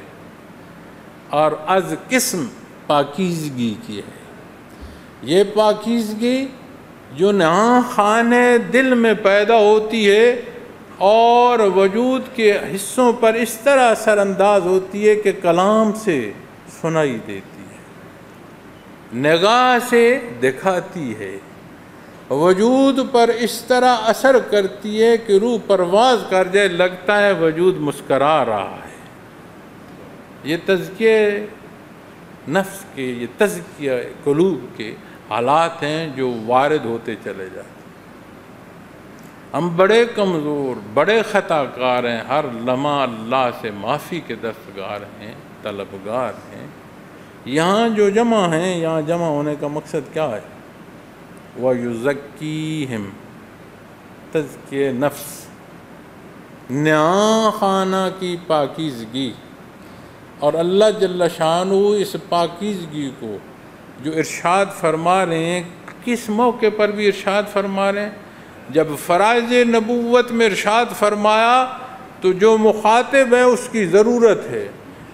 اور از قسم پاکیزگی کی ہے۔ یہ پاکیزگی جو نہاں خانے دل میں پیدا ہوتی ہے اور وجود کے حصوں پر اس طرح اثر انداز ہوتی ہے کہ کلام سے سنائی دیتی ہے، نگاہ سے دکھاتی ہے، وجود پر اس طرح اثر کرتی ہے کہ روح پرواز کر جائے، لگتا ہے وجود مسکرا رہا ہے۔ یہ تزکیہ نفس کے، یہ تزکیہ قلوب کے حالات ہیں جو وارد ہوتے چلے جاتے ہیں۔ ہم بڑے کمزور، بڑے خطا کار ہیں، ہر لمحہ اللہ سے معافی کے دستگار ہیں، طلبگار ہیں۔ یہاں جو جمع ہیں، یہاں جمع ہونے کا مقصد کیا ہے؟ وَيُزَكِّيهِمْ، تزکیہ نفس، نہاں خانہ کی پاکیزگی۔ اور اللہ جل شانہ اس پاکیزگی کو جو ارشاد فرما رہے ہیں، کس موقع پر بھی ارشاد فرما رہے ہیں؟ جب فرائض نبوت میں ارشاد فرمایا تو جو مخاطب ہے اس کی ضرورت ہے،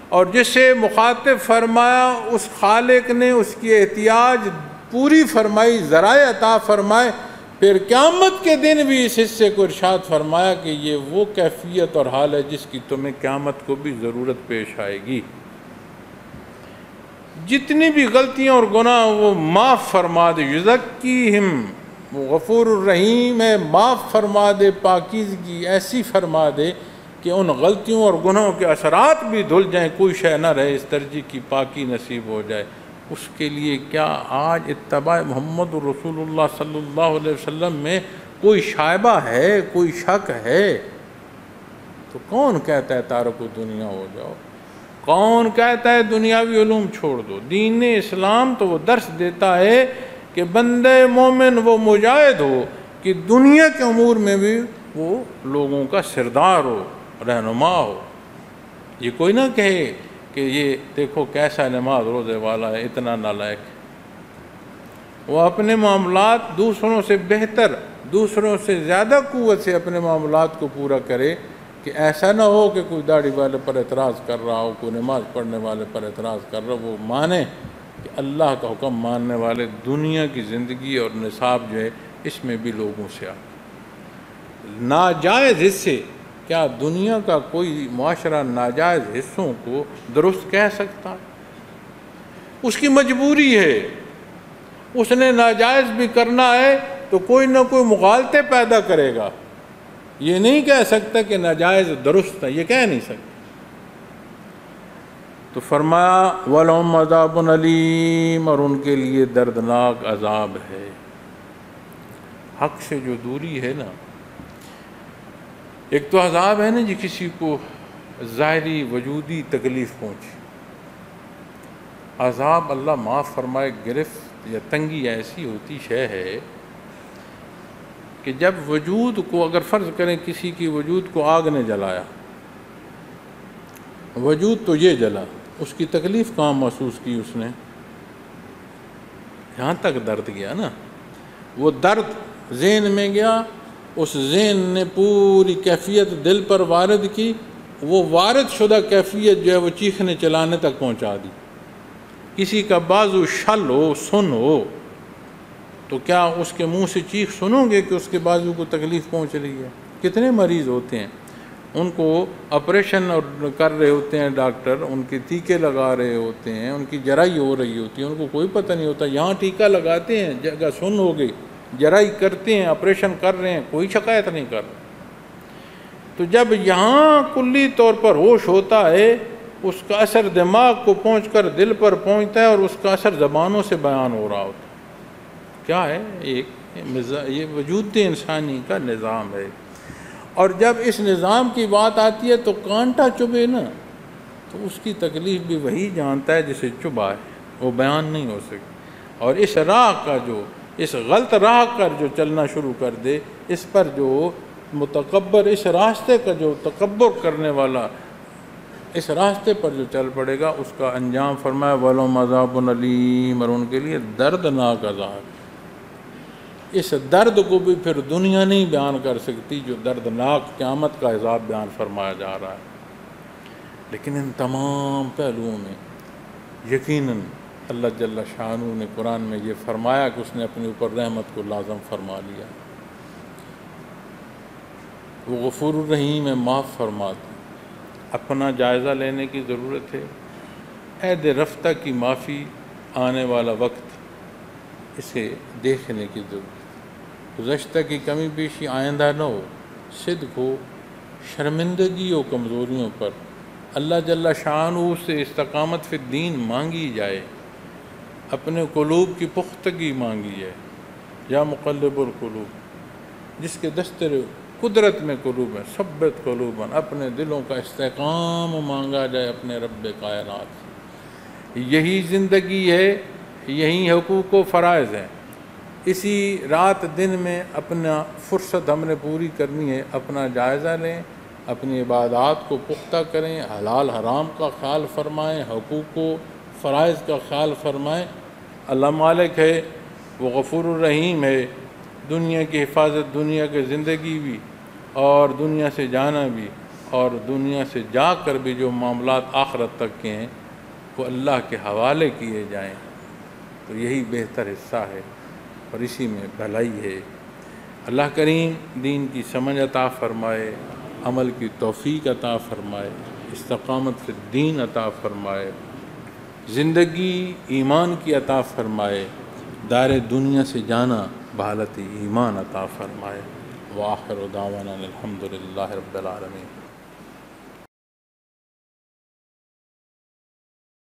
اور جسے مخاطب فرمایا اس خالق نے اس کی احتیاج پوری فرمائی، ذرائع عطا فرمائے۔ پھر قیامت کے دن بھی اس حصے کو ارشاد فرمایا کہ یہ وہ کیفیت اور حال ہے جس کی تمہیں قیامت کو بھی ضرورت پیش آئے گی۔ جتنی بھی غلطیاں اور گناہ وہ معاف فرما دے، یزکیہم، وہ غفور الرحیم ہے، معاف فرما دے، پاکیزگی ایسی فرما دے کہ ان غلطیوں اور گناہوں کے اثرات بھی دھل جائیں، کوئی شے نہ رہے، اس درجے کی پاکی نصیب ہو جائے۔ اس کے لیے کیا آج اتباع محمد رسول اللہ صلی اللہ علیہ وسلم میں کوئی شائبہ ہے، کوئی شک ہے؟ تو کون کہتا ہے تارک دنیا ہو جاؤ؟ کون کہتا ہے دنیاوی علوم چھوڑ دو؟ دین اسلام تو وہ درس دیتا ہے کہ بندے مومن وہ مجاہد ہو کہ دنیا کے امور میں بھی وہ لوگوں کا سردار ہو، رہنما ہو۔ یہ کوئی نہ کہے کہ یہ دیکھو کیسا نماز روزے والا ہے، اتنا نالائق۔ وہ اپنے معاملات دوسروں سے بہتر، دوسروں سے زیادہ قوت سے اپنے معاملات کو پورا کرے، کہ ایسا نہ ہو کہ کوئی داڑھی والے پر اعتراض کر رہا ہو، کوئی نماز پڑھنے والے پر اعتراض کر رہا ہو۔ وہ مانے کہ اللہ کا حکم ماننے والے دنیا کی زندگی اور نصاب جو ہے اس میں بھی لوگوں سے ناجائز حصے، کیا دنیا کا کوئی معاشرہ ناجائز حصوں کو درست کہہ سکتا؟ اس کی مجبوری ہے، اس نے ناجائز بھی کرنا ہے تو کوئی نہ کوئی مغالطے پیدا کرے گا۔ یہ نہیں کہہ سکتا کہ ناجائز درست ہے، یہ کہہ نہیں سکتا۔ تو فرمایا وَلَهُمْ عَذَابٌ أَلِيمٌ، اور ان کے لیے دردناک عذاب ہے۔ حق سے جو دوری ہے نا، ایک تو عذاب ہے نا جی، کسی کو ظاہری وجودی تکلیف پہنچی۔ عذاب اللہ معاف فرمائے، گرفت یا تنگی ایسی ہوتی شے ہے کہ جب وجود کو، اگر فرض کریں کسی کی وجود کو آگ نے جلایا، وجود تو یہ جلا، اس کی تکلیف کہاں محسوس کی اس نے؟ یہاں تک درد گیا نا، وہ درد ذہن میں گیا، اس ذہن نے پوری کیفیت دل پر وارد کی، وہ وارد شدہ کیفیت جو ہے وہ چیخنے چلانے تک پہنچا دی۔ کسی کا بازو شل ہو، سن ہو، تو کیا اس کے منہ سے چیخ سنو گے کہ اس کے بازو کو تکلیف پہنچ رہی ہے؟ کتنے مریض ہوتے ہیں ان کو آپریشن کر رہے ہوتے ہیں ڈاکٹر، ان کے ٹیکے لگا رہے ہوتے ہیں، ان کی جرائی ہو رہی ہوتی ہے، ان کو کوئی پتہ نہیں ہوتا، یہاں ٹیکہ لگاتے ہیں، جگہ سن ہو گئی، جرائی کرتے ہیں، آپریشن کر رہے ہیں، کوئی شکایت نہیں کر رہا۔ تو جب یہاں کلی طور پر ہوش ہوتا ہے، اس کا اثر دماغ کو پہنچ کر دل پر پہنچتا ہے، اور اس کا اثر زبانوں سے بیان ہو رہا ہوتا ہے۔ کیا ہے؟ یہ وجود انسانی کا نظام ہے، اور جب اس نظام کی بات آتی ہے تو کانٹا چبھے نا، تو اس کی تکلیف بھی وہی جانتا ہے جسے چبھا ہے، وہ بیان نہیں ہو سکتی۔ اور اس راہ کا جو، اس غلط راہ کر جو چلنا شروع کر دے، اس پر جو متکبر، اس راستے کا جو تکبر کرنے والا اس راستے پر جو چل پڑے گا، اس کا انجام فرمایا وَلَهُمْ عَذَابٌ أَلِيمٌ، اور ان کے لیے دردناک عذاب۔ اس درد کو بھی پھر دنیا نہیں بیان کر سکتی جو دردناک قیامت کا عذاب بیان فرمایا جا رہا ہے۔ لیکن ان تمام پہلوؤں میں یقیناً اللہ جل شانہ نے قرآن میں یہ فرمایا کہ اس نے اپنے اوپر رحمت کو لازم فرما لیا، وہ غفور الرحیم ہے، معاف فرماتا۔ اپنا جائزہ لینے کی ضرورت ہے، عہد رفتہ کی معافی، آنے والا وقت اسے دیکھنے کی ضرورت ہے۔ گزشتہ کی کمی بیشی آئندہ نہ ہو، صدق ہو، شرمندگی ہو کمزوریوں پر، اللہ جل شانہ سے استقامت فی الدین مانگی جائے، اپنے قلوب کی پختگی مانگی جائے۔ یا مقلب القلوب، جس کے دستر قدرت میں قلوب ہے، ثبت قلوباً، اپنے دلوں کا استحکام مانگا جائے اپنے رب کائنات سے۔ یہی زندگی ہے، یہی حقوق و فرائض ہیں۔ اسی رات دن میں اپنا فرصت ہم نے پوری کرنی ہے، اپنا جائزہ لیں، اپنی عبادات کو پختہ کریں، حلال حرام کا خیال فرمائیں، حقوق و فرائض کا خیال فرمائیں۔ اللہ مالک ہے، وہ غفور الرحیم ہے، دنیا کی حفاظت، دنیا کی زندگی بھی اور دنیا سے جانا بھی، اور دنیا سے جا کر بھی جو معاملات آخرت تک کے ہیں وہ اللہ کے حوالے کیے جائیں، تو یہی بہتر حصہ ہے اور اسی میں بھلائی ہے۔ اللہ کریم دین کی سمجھ عطا فرمائے، عمل کی توفیق عطا فرمائے، استقامت فی الدین عطا فرمائے، زندگی ایمان کی عطا فرمائے، دار دنیا سے جانا بحالت ایمان عطا فرمائے۔ وآخر دعوانا الحمدللہ رب العالمین۔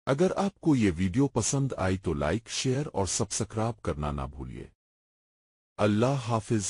اگر آپ کو یہ ویڈیو پسند آئی تو لائک، شیئر اور سبسکرائب کرنا نہ بھولیے۔ اللہ حافظ۔